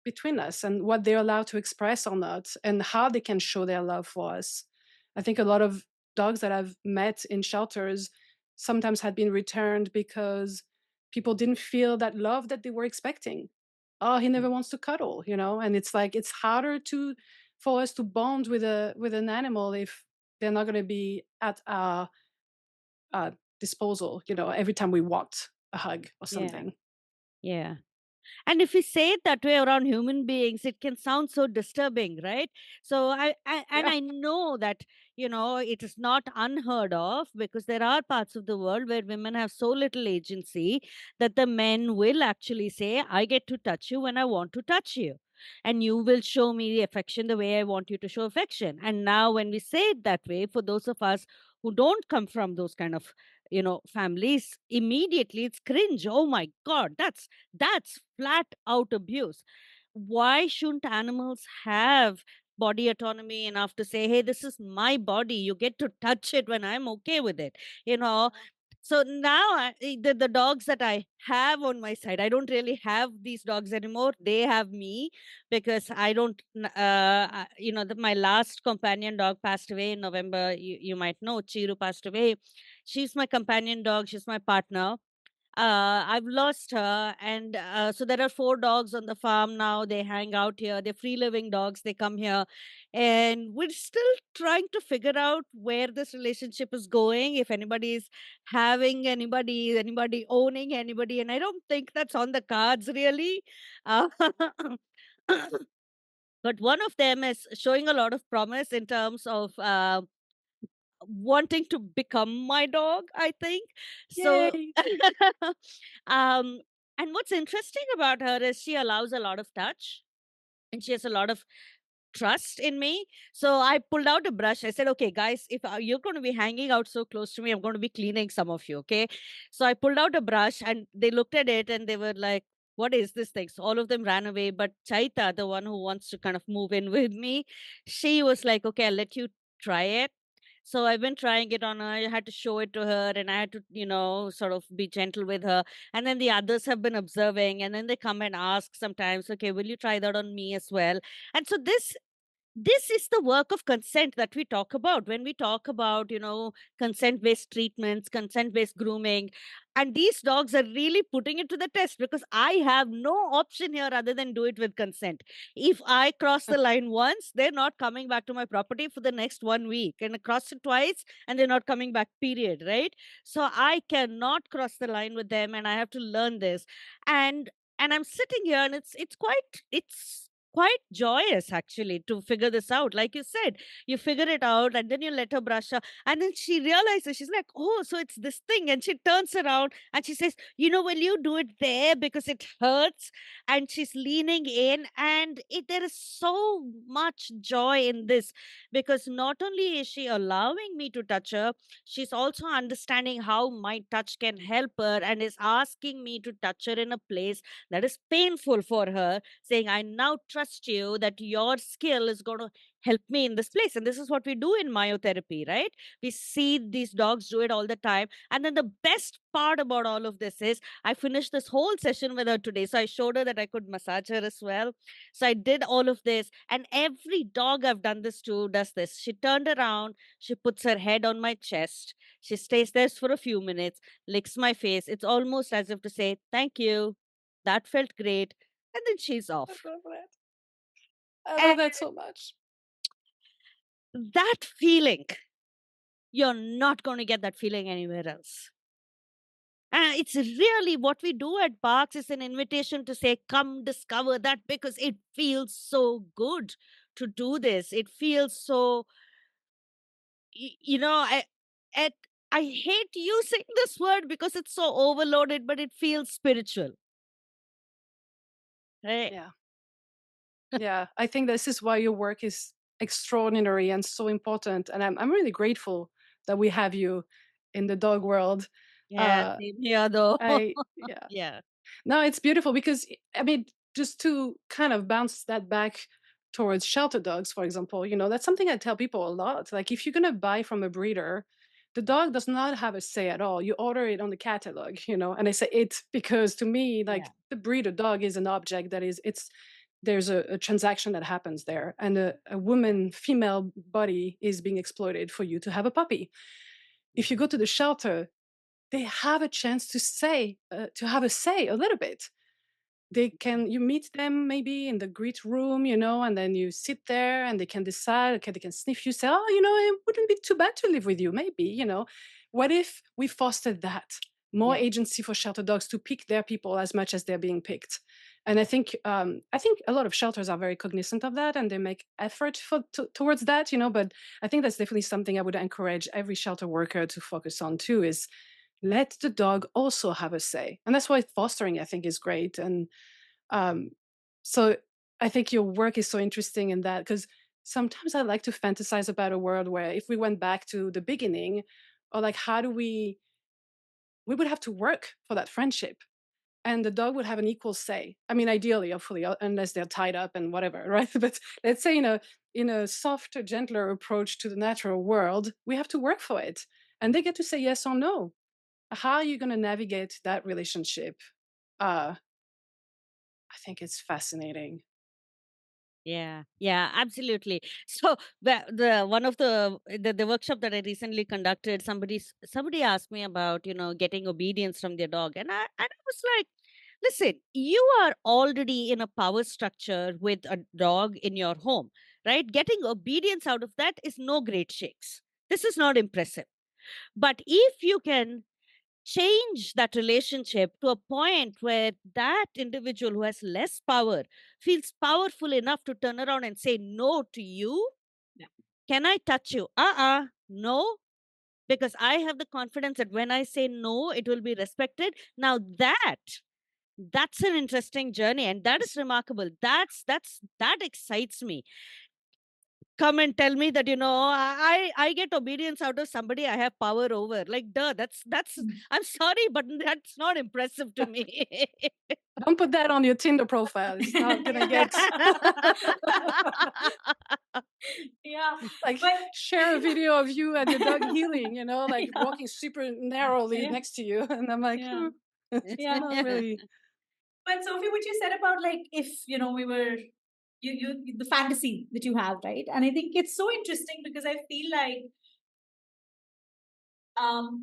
between us and what they're allowed to express or not, and how they can show their love for us. I think a lot of dogs that I've met in shelters sometimes had been returned because people didn't feel that love that they were expecting. Oh, he never wants to cuddle, and it's like, it's harder for us to bond with an animal if they're not going to be at our disposal, every time we want a hug or Yeah. something. Yeah. And if we say it that way around human beings, it can sound so disturbing, right? So Yeah. I know that, it is not unheard of, because there are parts of the world where women have so little agency that the men will actually say, I get to touch you when I want to touch you. And you will show me the affection the way I want you to show affection. And now, when we say it that way, for those of us who don't come from those kind of, families, immediately it's cringe. Oh my God, that's flat out abuse. Why shouldn't animals have body autonomy enough to say, hey, this is my body, you get to touch it when I'm okay with it? you know so now, the dogs that I have on my side, I don't really have these dogs anymore. They have me, because I don't, my last companion dog passed away in November. You might know, Chiru passed away. She's my companion dog. She's my partner. I've lost her, and so there are 4 dogs on the farm now. They hang out here. They're free living dogs. They come here, and we're still trying to figure out where this relationship is going. If anybody is having anybody owning anybody, and I don't think that's on the cards really. Uh, but one of them is showing a lot of promise in terms of wanting to become my dog, I think. So Yay. um and what's interesting about her is she allows a lot of touch, and she has a lot of trust in me. So I pulled out a brush. I said, okay, guys, if you're going to be hanging out so close to me, I'm going to be cleaning some of you. Okay. So I pulled out a brush, and they looked at it and they were like, what is this thing? So all of them ran away. But Chaita, the one who wants to kind of move in with me, she was like, okay, I'll let you try it. So I've been trying it on her. I had to show it to her, and I had to, sort of be gentle with her. And then the others have been observing, and then they come and ask sometimes, okay, will you try that on me as well? And so this is the work of consent that we talk about when we talk about, consent based treatments, consent based grooming. And these dogs are really putting it to the test, because I have no option here other than do it with consent. If I cross the line once, they're not coming back to my property for the next 1 week, and I cross it twice and they're not coming back, period, right? So I cannot cross the line with them, and I have to learn this. And I'm sitting here, and it's quite joyous actually to figure this out. Like you said, you figure it out, and then you let her brush her, and then she realizes, she's like, oh, so it's this thing. And she turns around and she says, will you do it there, because it hurts? And she's leaning in, and there is so much joy in this, because not only is she allowing me to touch her, she's also understanding how my touch can help her, and is asking me to touch her in a place that is painful for her, saying, I now trust you that your skill is going to help me in this place. And this is what we do in myotherapy, right? We see these dogs do it all the time. And then the best part about all of this is I finished this whole session with her today. So I showed her that I could massage her as well. So I did all of this. And every dog I've done this to does this. She turned around, she puts her head on my chest, she stays there for a few minutes, licks my face. It's almost as if to say, thank you. That felt great. And then she's I off. love that. I And love that so much. that feeling, you're not going to get that feeling anywhere else. It's really what we do at BHARCS is an invitation to say, come discover that, because it feels so good to do this. It feels so, I, I hate using this word because it's so overloaded, but it feels spiritual. Right? Yeah. Yeah. I think this is why your work is extraordinary and so important. And I'm really grateful that we have you in the dog world. Yeah, same here though. Yeah. Yeah. No, it's beautiful because, I mean, just to kind of bounce that back towards shelter dogs, for example, that's something I tell people a lot. Like, if you're going to buy from a breeder, the dog does not have a say at all. You order it on the catalog, and I say it because to me, like, Yeah. the breeder dog is an object there's a transaction that happens there, and a woman, female body is being exploited for you to have a puppy. If you go to the shelter, they have a chance to have a say a little bit. You meet them maybe in the greet room, and then you sit there and they can decide, okay, they can sniff you, say, oh, it wouldn't be too bad to live with you, maybe. What if we fostered that? More Yeah. agency for shelter dogs to pick their people as much as they're being picked. And I think a lot of shelters are very cognizant of that, and they make effort towards that, but I think that's definitely something I would encourage every shelter worker to focus on too, is let the dog also have a say. And that's why fostering, I think, is great. And so I think your work is so interesting in that, because sometimes I like to fantasize about a world where if we went back to the beginning, or like, how do we would have to work for that friendship, and the dog would have an equal say. I mean, ideally, hopefully, unless they're tied up and whatever, right? But let's say in a softer, gentler approach to the natural world, we have to work for it, and they get to say yes or no. How are you going to navigate that relationship? I think it's fascinating. Yeah, absolutely. So the one of the workshop that I recently conducted, somebody asked me about getting obedience from their dog, and I was like, listen, you are already in a power structure with a dog in your home, right? Getting obedience out of that is no great shakes. This is not impressive. But if you can change that relationship to a point where that individual who has less power feels powerful enough to turn around and say no to you. Yeah. Can I touch you? No, because I have the confidence that when I say no, it will be respected. Now that's an interesting journey, and that is remarkable. That excites me. Come and tell me that I get obedience out of somebody I have power over. Like, duh, that's I'm sorry, but that's not impressive to me. Don't put that on your Tinder profile. It's not gonna get Yeah, like, but share a video of you and your dog healing, like walking super narrowly yeah, next to you. And I'm like, yeah, it's yeah. not really. But Sophie, what you said about, like, if we were the fantasy that you have, right? And I think it's so interesting because I feel like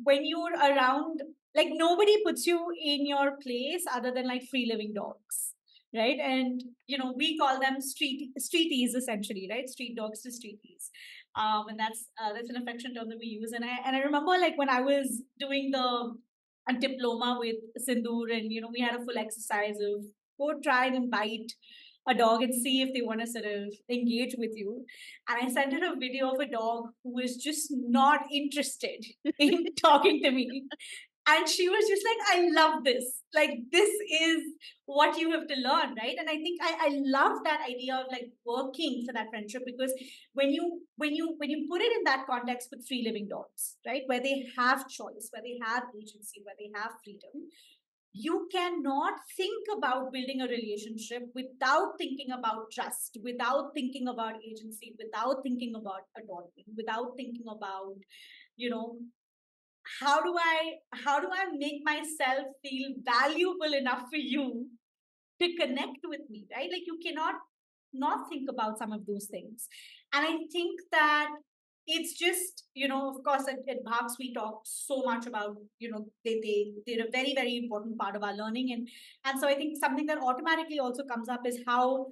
when you're around, like, nobody puts you in your place other than like free living dogs, right? And we call them streeties essentially, right? Street dogs to streeties, and that's an affection term that we use. And I remember, like, when I was doing a diploma with Sindhoor, and we had a full exercise of go try and bite a dog and see if they want to sort of engage with you. And I sent her a video of a dog who was just not interested in talking to me. And she was just like, I love this. Like, this is what you have to learn, right? And I think I love that idea of, like, working for that friendship, because when you put it in that context with free living dogs, right, where they have choice, where they have agency, where they have freedom, you cannot think about building a relationship without thinking about trust, without thinking about agency, without thinking about autonomy, without thinking about, you know, how do I make myself feel valuable enough for you to connect with me, right? Like you cannot not think about some of those things. And I think that it's just, of course, at BHARCS, we talk so much about, they're a very, very important part of our learning. And so I think something that automatically also comes up is how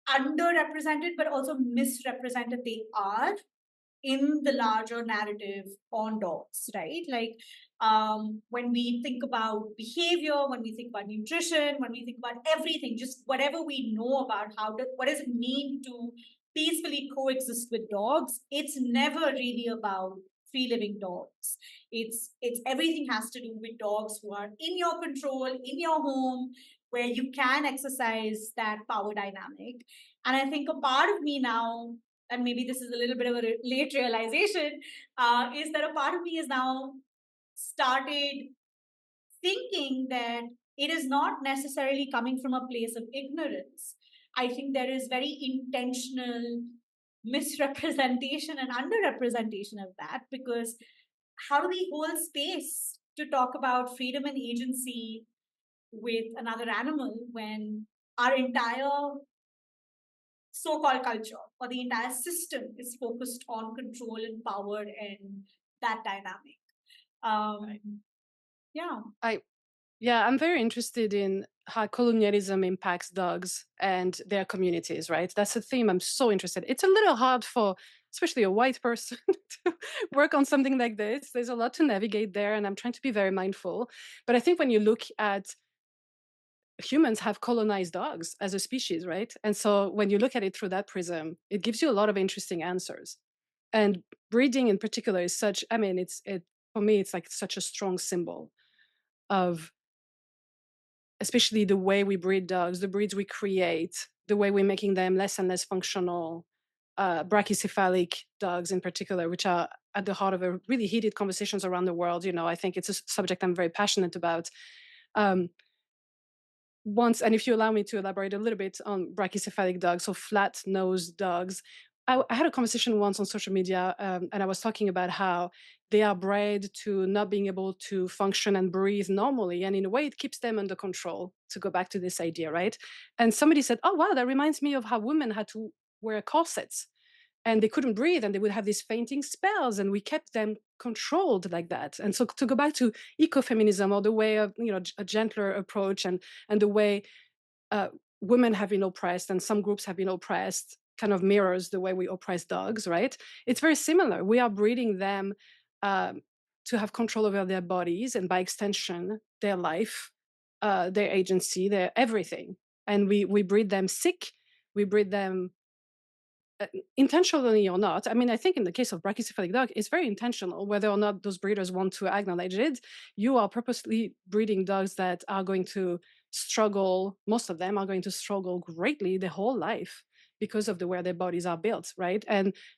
underrepresented, but also misrepresented they are in the larger narrative on dogs, right? Like when we think about behavior, when we think about nutrition, when we think about everything, just whatever we know about what does it mean to peacefully coexist with dogs, it's never really about free living dogs. It's everything has to do with dogs who are in your control, in your home, where you can exercise that power dynamic. And I think a part of me now, and maybe this is a little bit of a late realization, is that a part of me is now started thinking that it is not necessarily coming from a place of ignorance. I think there is very intentional misrepresentation and underrepresentation of that, because how do we hold space to talk about freedom and agency with another animal when our entire so-called culture or the entire system is focused on control and power and that dynamic? Right. Yeah. I'm very interested in how colonialism impacts dogs and their communities, right? That's a theme I'm so interested in. It's a little hard for, especially a white person, to work on something like this. There's a lot to navigate there, and I'm trying to be very mindful. But I think when you look at humans have colonized dogs as a species, right? And so when you look at it through that prism, it gives you a lot of interesting answers. And breeding in particular is such, I mean, for me, it's like such a strong symbol of especially the way we breed dogs, the breeds we create, the way we're making them less and less functional, brachycephalic dogs in particular, which are at the heart of a really heated conversations around the world. I think it's a subject I'm very passionate about. And if you allow me to elaborate a little bit on brachycephalic dogs, so flat-nosed dogs, I had a conversation once on social media, and I was talking about how they are bred to not being able to function and breathe normally. And in a way, it keeps them under control, to go back to this idea, right? And somebody said, oh, wow, that reminds me of how women had to wear corsets and they couldn't breathe and they would have these fainting spells, and we kept them controlled like that. And so to go back to ecofeminism, or the way of a gentler approach, and the way women have been oppressed and some groups have been oppressed, kind of mirrors the way we oppress dogs, right? It's very similar. We are breeding them to have control over their bodies, and by extension their life, their agency, their everything. And we breed them sick, we breed them intentionally or not. I mean, I think in the case of brachycephalic dog, it's very intentional, whether or not those breeders want to acknowledge it. You are purposely breeding dogs that are going to struggle. Most of them are going to struggle greatly their whole life because of the way their bodies are built, right?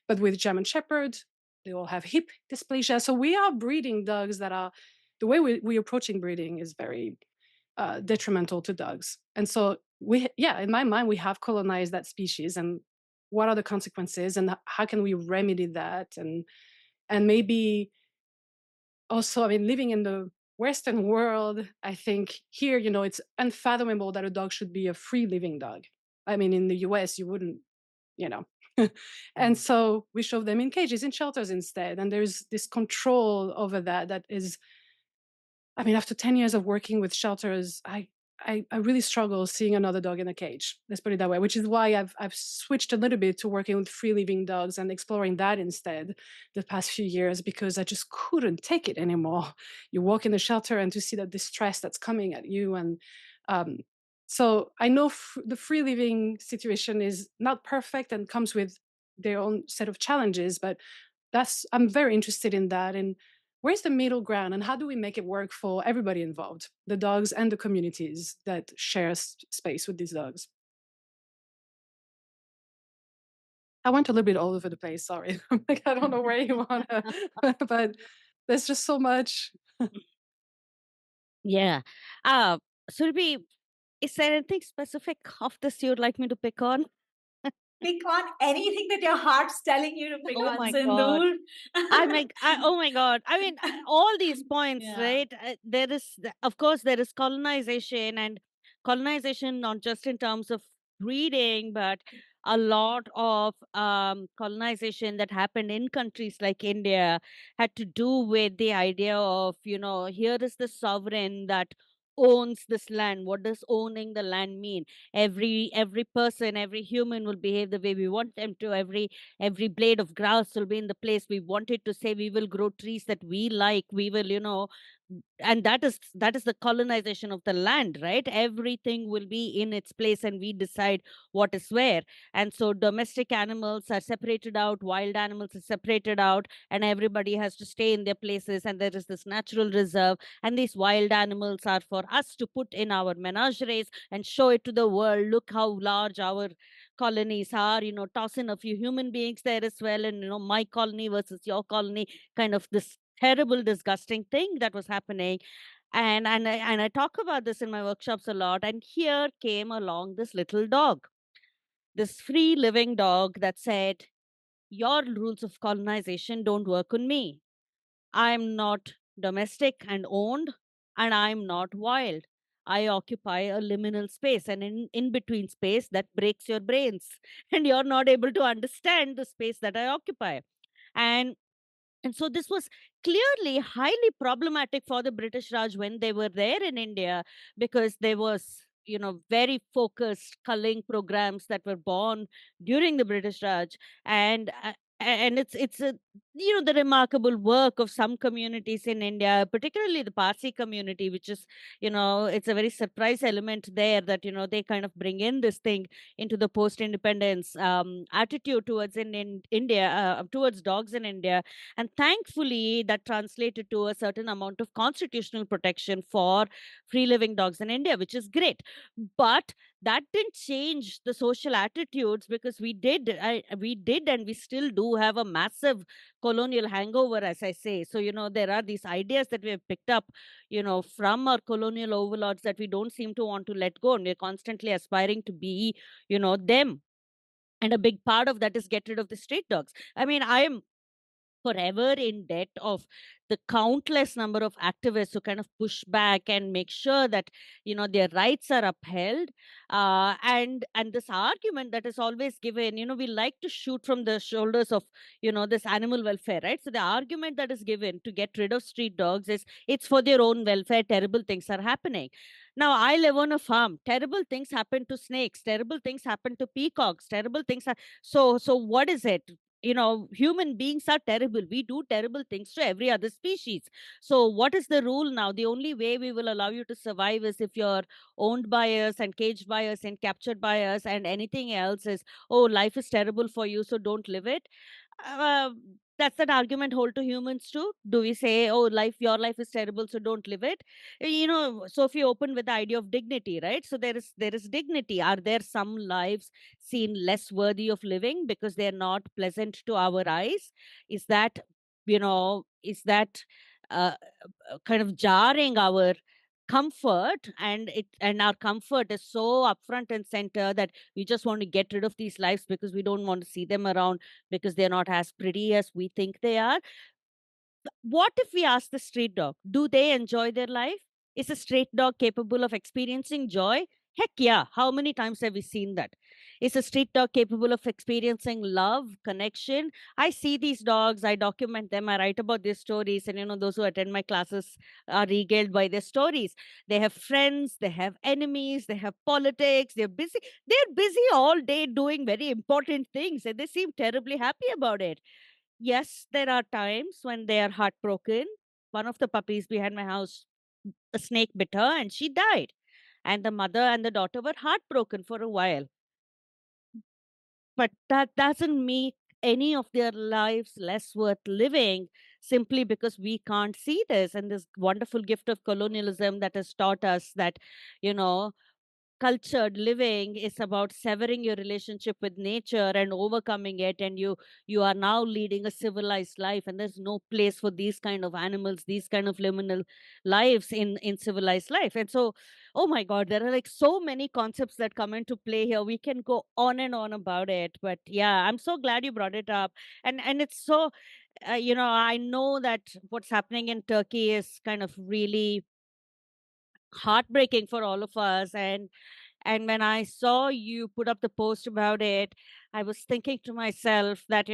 But with German Shepherd, they all have hip dysplasia. So we are breeding dogs that are, the way we're approaching breeding is very detrimental to dogs. And so in my mind, we have colonized that species, and what are the consequences, and how can we remedy that? And maybe also, I mean, living in the Western world, I think here, it's unfathomable that a dog should be a free living dog. I mean, in the US, you wouldn't, and so we shove them in cages, in shelters instead. And there's this control over that is, I mean, after 10 years of working with shelters, I really struggle seeing another dog in a cage. Let's put it that way, which is why I've switched a little bit to working with free living dogs and exploring that instead the past few years, because I just couldn't take it anymore. You walk in the shelter and to see the distress that's coming at you. And so I know the free living situation is not perfect and comes with their own set of challenges, but I'm very interested in that. And where's the middle ground, and how do we make it work for everybody involved, the dogs and the communities that share space with these dogs? I went a little bit all over the place, sorry. Like, I don't know where you want to, but there's just so much. Yeah. Surabhi, is there anything specific of this you'd like me to pick on? Pick on anything that your heart's telling you to pick Oh on, my God. Sindhoor. Oh my God. I mean, all these points, Yeah. right? There is, of course, there is colonization, and colonization not just in terms of breeding, but a lot of colonization that happened in countries like India had to do with the idea of, here is the sovereign that owns this land. What does owning the land mean? Every person, every human will behave the way we want them to. Every blade of grass will be in the place we wanted to say. We will grow trees that we like. We will, and that is the colonization of the land, right? Everything will be in its place, and we decide what is where. And so domestic animals are separated out, wild animals are separated out, and everybody has to stay in their places, and there is this natural reserve, and these wild animals are for us to put in our menageries and show it to the world. Look how large our colonies are, toss in a few human beings there as well, and my colony versus your colony, kind of this terrible, disgusting thing that was happening. And I talk about this in my workshops a lot. And here came along this little dog, this free living dog that said, your rules of colonization don't work on me. I'm not domestic and owned, and I'm not wild. I occupy a liminal space, an in between space that breaks your brains, and you're not able to understand the space that I occupy. And and so this was clearly highly problematic for the British Raj when they were there in India, because there was, very focused culling programs that were born during the British Raj. And it's a, the remarkable work of some communities in India, particularly the Parsi community, which is, it's a very surprise element there, that they kind of bring in this thing into the post independence attitude towards in India, towards dogs in India. And thankfully, that translated to a certain amount of constitutional protection for free living dogs in India, which is great. But that didn't change the social attitudes, because we did, and we still do have a massive colonial hangover, as I say. So, there are these ideas that we have picked up, from our colonial overlords, that we don't seem to want to let go. And we're constantly aspiring to be, them. And a big part of that is get rid of the street dogs. I mean, I am forever in debt of the countless number of activists who kind of push back and make sure that their rights are upheld. And this argument that is always given, we like to shoot from the shoulders of this animal welfare, right? So the argument that is given to get rid of street dogs is it's for their own welfare. Terrible things are happening. Now, I live on a farm. Terrible things happen to snakes. Terrible things happen to peacocks. Terrible things are. So what is it? Human beings are terrible. We do terrible things to every other species. So what is the rule now? The only way we will allow you to survive is if you're owned by us and caged by us and captured by us, and anything else is, oh, life is terrible for you, so don't live it. uh, that's that argument hold to humans too? Do we say, oh, your life is terrible, so don't live it? Sophie opened with the idea of dignity, right? So there is dignity. Are there some lives seen less worthy of living because they're not pleasant to our eyes? Is that uh, kind of jarring our comfort? And our comfort is so upfront and center that we just want to get rid of these lives because we don't want to see them around, because they're not as pretty as we think they are. What if we ask the street dog, do they enjoy their life? Is a street dog capable of experiencing joy? Heck yeah. How many times have we seen that? Is a street dog capable of experiencing love, connection? I see these dogs, I document them, I write about their stories, and those who attend my classes are regaled by their stories. They have friends, they have enemies, they have politics, they're busy all day doing very important things, and they seem terribly happy about it. Yes, there are times when they are heartbroken. One of the puppies behind my house, a snake bit her and she died. And the mother and the daughter were heartbroken for a while. But that doesn't make any of their lives less worth living, simply because we can't see this. And this wonderful gift of colonialism that has taught us that, you know, cultured living is about severing your relationship with nature and overcoming it, and you are now leading a civilized life, and there's no place for these kind of animals, these kind of liminal lives in civilized life. And so, oh my god, there are like so many concepts that come into play here. We can go on and on about it, but yeah, I'm so glad you brought it up. And it's so I know that what's happening in Turkey is kind of really heartbreaking for all of us. And when I saw you put up the post about it, I was thinking to myself that,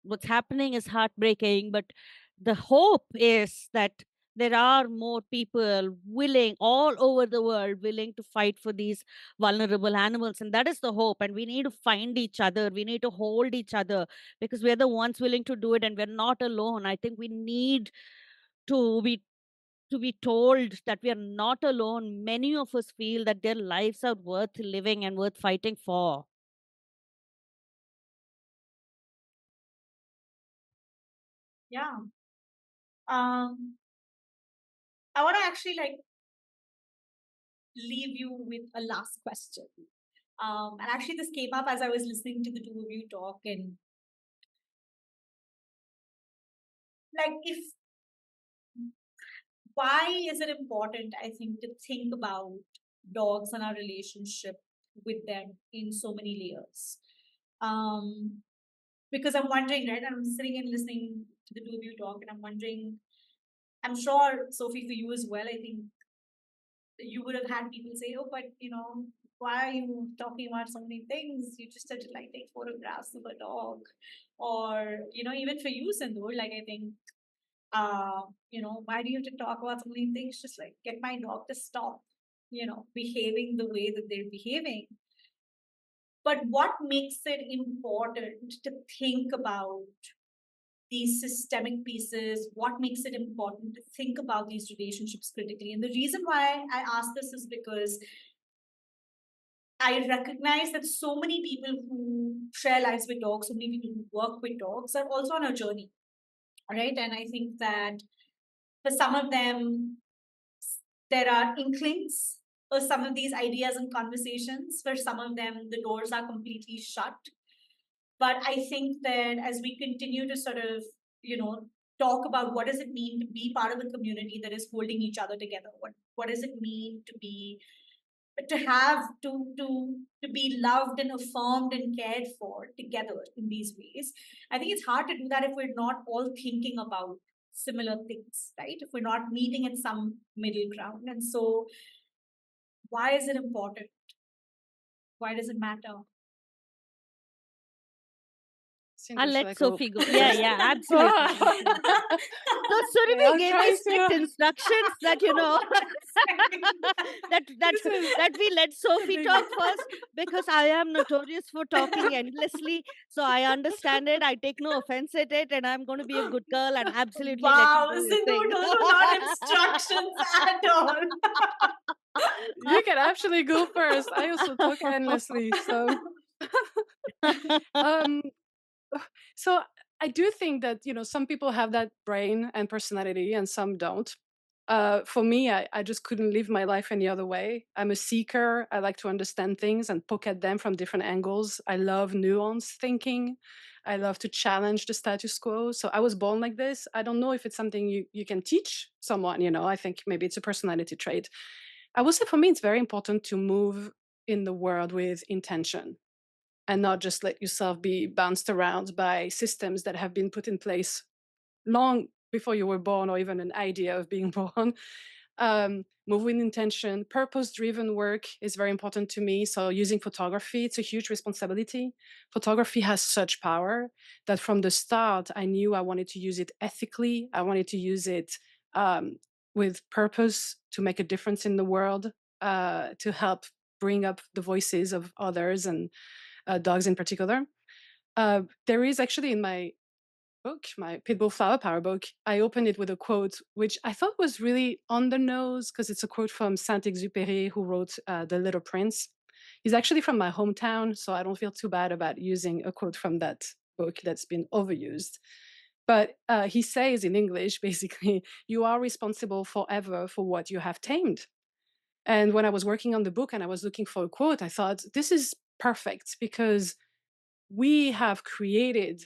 what's happening is heartbreaking, but the hope is that there are more people willing all over the world, willing to fight for these vulnerable animals. And that is the hope. And we need to find each other. We need to hold each other, because we're the ones willing to do it, and we're not alone. I think we need to be told that we are not alone. Many of us feel that their lives are worth living and worth fighting for. Yeah. I want to actually leave you with a last question. And actually, this came up as I was listening to the two of you talk, and if why is it important, I think, to think about dogs and our relationship with them in so many layers? Because I'm wondering, right? I'm sitting and listening to the two of you talk, and I'm wondering, I'm sure, Sophie, for you as well, I think you would have had people say, oh, but, why are you talking about so many things? You just had to take photographs of a dog. Or, even for you, Sindhoor, I think, why do you have to talk about so many things? Just get my dog to stop, behaving the way that they're behaving. But what makes it important to think about these systemic pieces? What makes it important to think about these relationships critically? And the reason why I ask this is because I recognize that so many people who share lives with dogs, so many people who work with dogs are also on a journey, right? And I think that for some of them, there are inklings for some of these ideas and conversations. For some of them, the doors are completely shut. But I think that as we continue to sort of, talk about what does it mean to be part of a community that is holding each other together, what does it mean to be loved and affirmed and cared for together in these ways. I think it's hard to do that if we're not all thinking about similar things, right? If we're not meeting at some middle ground. And so why is it important? Why does it matter? Sindhoor, I'll should I let go Sophie go. Yeah, first? yeah, absolutely. So Okay, Surabhi I'll gave try me strict to. instructions that that that This is that we let a Sophie big. talk first, because I am notorious for talking endlessly. So I understand it. I take no offense at it, and I'm going to be a good girl and absolutely let you Wow, do your Sindhu, thing. those were not instructions at all. You can actually go first. I also talk endlessly, so. um, so I do think that some people have that brain and personality, and some don't. For me, I just couldn't live my life any other way. I'm a seeker. I like to understand things and poke at them from different angles. I love nuanced thinking. I love to challenge the status quo. So I was born like this. I don't know if it's something you can teach someone. I think maybe it's a personality trait. I would say for me, it's very important to move in the world with intention and not just let yourself be bounced around by systems that have been put in place long before you were born or even an idea of being born. Move with intention. Purpose-driven work is very important to me. So using photography, it's a huge responsibility. Photography has such power that from the start, I knew I wanted to use it ethically. I wanted to use it with purpose to make a difference in the world, to help bring up the voices of others and dogs in particular. There is actually in my book, my Pitbull Flower Power book, I opened it with a quote, which I thought was really on the nose because it's a quote from Saint-Exupéry, who wrote The Little Prince. He's actually from my hometown, so I don't feel too bad about using a quote from that book that's been overused. But he says in English, basically, you are responsible forever for what you have tamed. And when I was working on the book and I was looking for a quote, I thought, this is perfect because we have created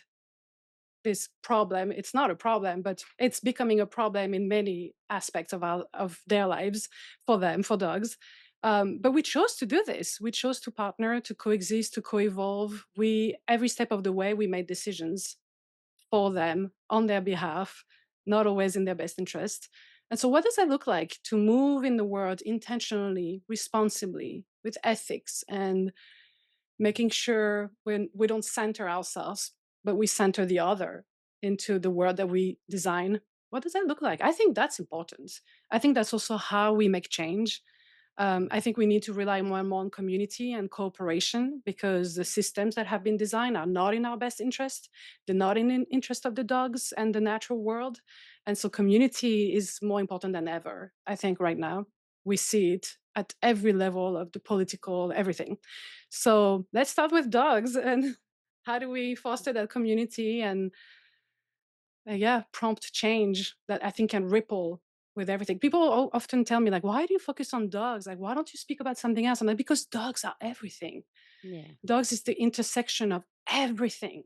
this problem. It's not a problem, but it's becoming a problem in many aspects of their lives for them, for dogs. But we chose to do this. We chose to partner, to coexist, to co-evolve. Every step of the way, we made decisions for them on their behalf, not always in their best interest. And so what does that look like to move in the world intentionally, responsibly, with ethics, and making sure when we don't center ourselves, but we center the other into the world that we design? What does that look like? I think that's important. I think that's also how we make change. I think we need to rely more and more on community and cooperation because the systems that have been designed are not in our best interest. They're not in the interest of the dogs and the natural world. And so community is more important than ever, I think, right now. We see it at every level of the political, everything. So let's start with dogs and how do we foster that community and prompt change that I think can ripple with everything. People often tell me, like, why do you focus on dogs? Like, why don't you speak about something else? I'm like, because dogs are everything. Yeah. Dogs is the intersection of everything.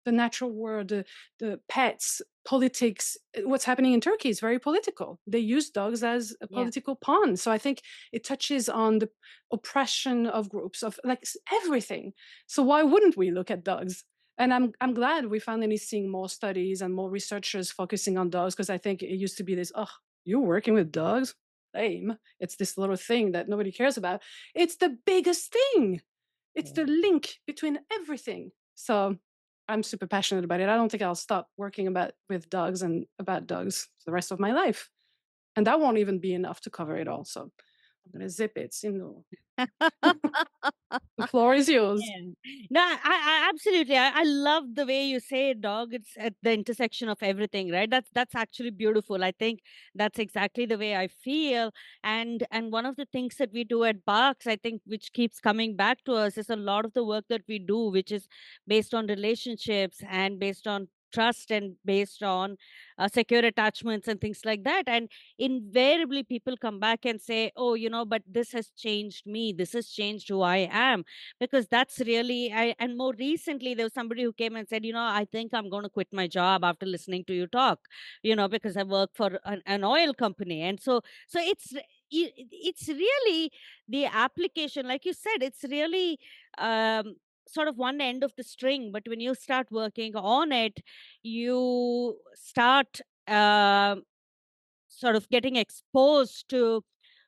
The natural world, the pets, politics. What's happening in Turkey is very political. They use dogs as a political pawn. So I think it touches on the oppression of groups, of like everything. So why wouldn't we look at dogs? And I'm glad we finally seeing more studies and more researchers focusing on dogs, because I think it used to be this, oh, you're working with dogs? Lame. It's this little thing that nobody cares about. It's the biggest thing. It's the link between everything. So I'm super passionate about it. I don't think I'll stop working with dogs and about dogs for the rest of my life. And that won't even be enough to cover it all. So I'm going to zip it. The floor is yours. Yeah. No, I absolutely. I love the way you say dog. It's at the intersection of everything, right? That's actually beautiful. I think that's exactly the way I feel. And one of the things that we do at BHARCS, I think, which keeps coming back to us, is a lot of the work that we do, which is based on relationships and based on trust and based on secure attachments and things like that. And invariably, people come back and say, "Oh, but this has changed me. This has changed who I am." Because that's really and more recently there was somebody who came and said, I think I'm going to quit my job after listening to you talk, because I work for an oil company. And so it's really the application, like you said, it's really sort of one end of the string, but when you start working on it, you start sort of getting exposed to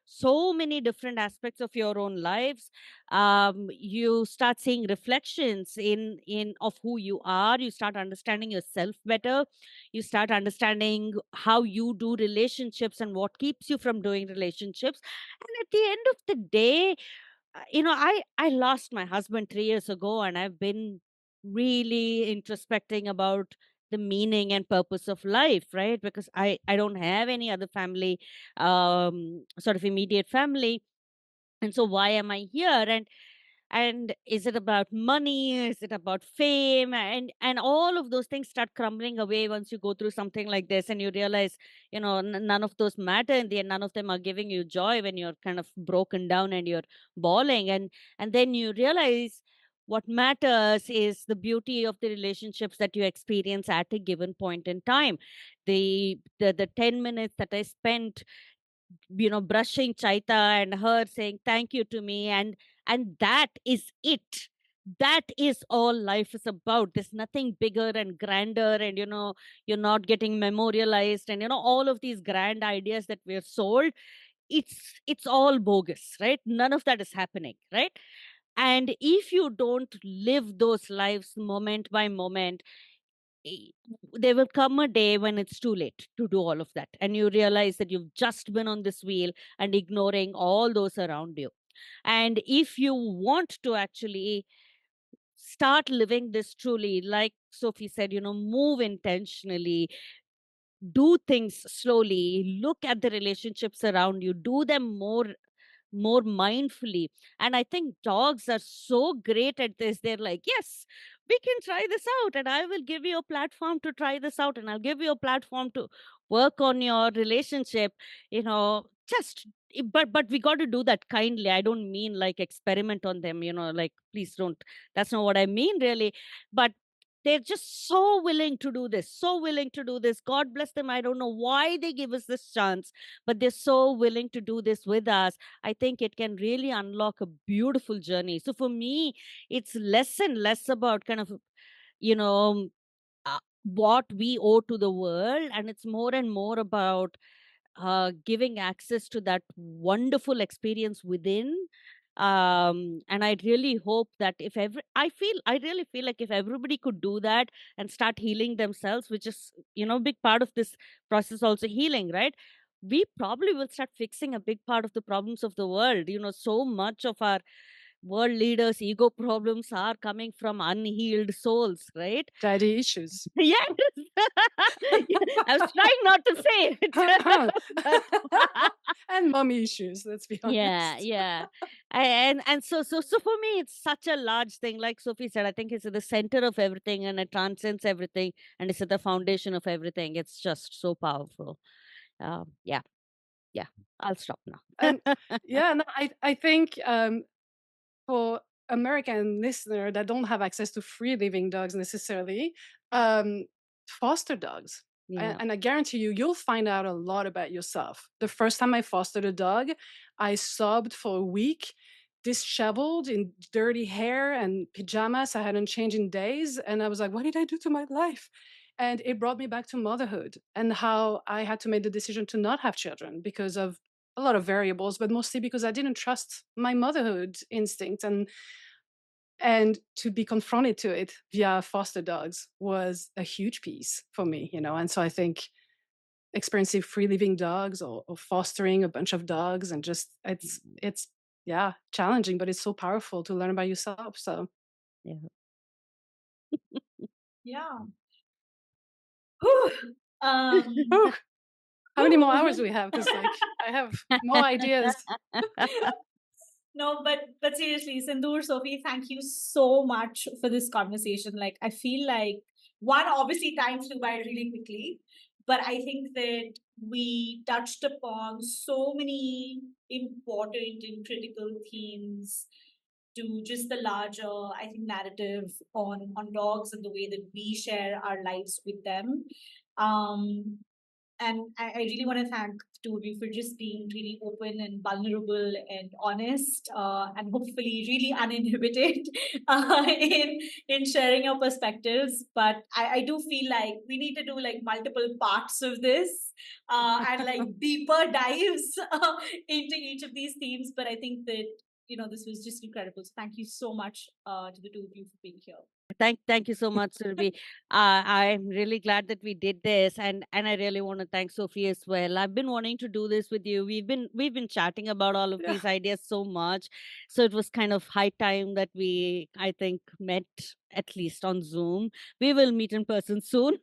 so many different aspects of your own lives. You start seeing reflections in of who you are. You start understanding yourself better. You start understanding how you do relationships and what keeps you from doing relationships. And at the end of the day, I lost my husband 3 years ago, and I've been really introspecting about the meaning and purpose of life, right? Because I don't have any other family, sort of immediate family. And so why am I here? And is it about money? Is it about fame? And all of those things start crumbling away once you go through something like this, and you realize, none of those matter in the end. None of them are giving you joy when you're kind of broken down and you're bawling. And then you realize what matters is the beauty of the relationships that you experience at a given point in time. The 10 minutes that I spent, brushing Chaita and her saying thank you to me, and that is it. That is all life is about. There's nothing bigger and grander, and you're not getting memorialized, and all of these grand ideas that we're sold. It's all bogus, right? None of that is happening, right? And if you don't live those lives moment by moment, eh, there will come a day when it's too late to do all of that, and you realize that you've just been on this wheel and ignoring all those around you. And if you want to actually start living this truly, like Sophie said, move intentionally, do things slowly, look at the relationships around you, do them more mindfully. And I think dogs are so great at this. They're like, yes, we can try this out, and I will give you a platform to try this out, and I'll give you a platform to work on your relationship, just but we got to do that kindly. I don't mean like experiment on them, like please don't. That's not what I mean really. But they're just so willing to do this, so willing to do this. God bless them. I don't know why they give us this chance, but they're so willing to do this with us. I think it can really unlock a beautiful journey. So for me, it's less and less about kind of, you know, what we owe to the world, and it's more and more about giving access to that wonderful experience within. And I really hope that if I really feel like if everybody could do that and start healing themselves, which is big part of this process, also healing, right? We probably will start fixing a big part of the problems of the world. So much of our world leaders ego problems are coming from unhealed souls, right? Daddy issues. Yes. I was trying not to say it. But And mommy issues, let's be honest. yeah. And so for me, it's such a large thing. Like Sophie said, I think it's at the center of everything, and it transcends everything, and it's at the foundation of everything. It's just so powerful. Yeah. I'll stop now. And yeah, no, I think for American listener that don't have access to free living dogs necessarily, foster dogs. Yeah. And I guarantee you'll find out a lot about yourself. The first time I fostered a dog, I sobbed for a week, disheveled in dirty hair and pajamas I hadn't changed in days. And I was like, what did I do to my life? And it brought me back to motherhood and how I had to make the decision to not have children because of a lot of variables, but mostly because I didn't trust my motherhood instinct. And to be confronted to it via foster dogs was a huge piece for me, And so I think experiencing free living dogs or fostering a bunch of dogs and just it's challenging, but it's so powerful to learn about yourself. So Yeah. Yeah. Whew. Whew. How many more hours do we have? Because I have more ideas. No, but seriously, Sindhoor, Sophie, thank you so much for this conversation. Like, I feel like one, obviously, time flew by really quickly, but I think that we touched upon so many important and critical themes to just the larger, I think, narrative on dogs and the way that we share our lives with them. And I really want to thank the two of you for just being really open and vulnerable and honest, and hopefully really uninhibited in sharing your perspectives. But I do feel like we need to do like multiple parts of this and like deeper dives into each of these themes. But I think that this was just incredible. So thank you so much to the two of you for being here. Thank you so much, Surabhi. I'm really glad that we did this, and I really want to thank Sophie as well. I've been wanting to do this with you. We've been chatting about all of these ideas so much, so it was kind of high time that we, I think, met at least on Zoom. We will meet in person soon.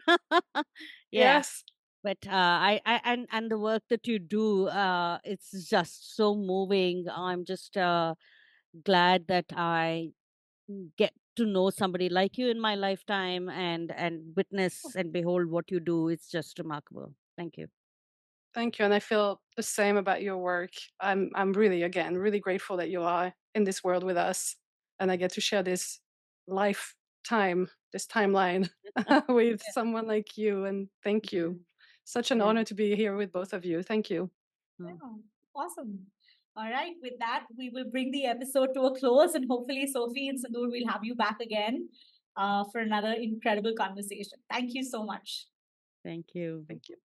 Yes. But and the work that you do, it's just so moving. I'm just glad that I get to know somebody like you in my lifetime and witness and behold what you do. It's just remarkable. Thank you. Thank you. And I feel the same about your work. I'm really, again, really grateful that you are in this world with us. And I get to share this this timeline with someone like you. And thank you. Such an honor to be here with both of you. Thank you. Yeah, awesome. All right. With that, we will bring the episode to a close, and hopefully, Sophie and Sindhoor will have you back again for another incredible conversation. Thank you so much. Thank you. Thank you.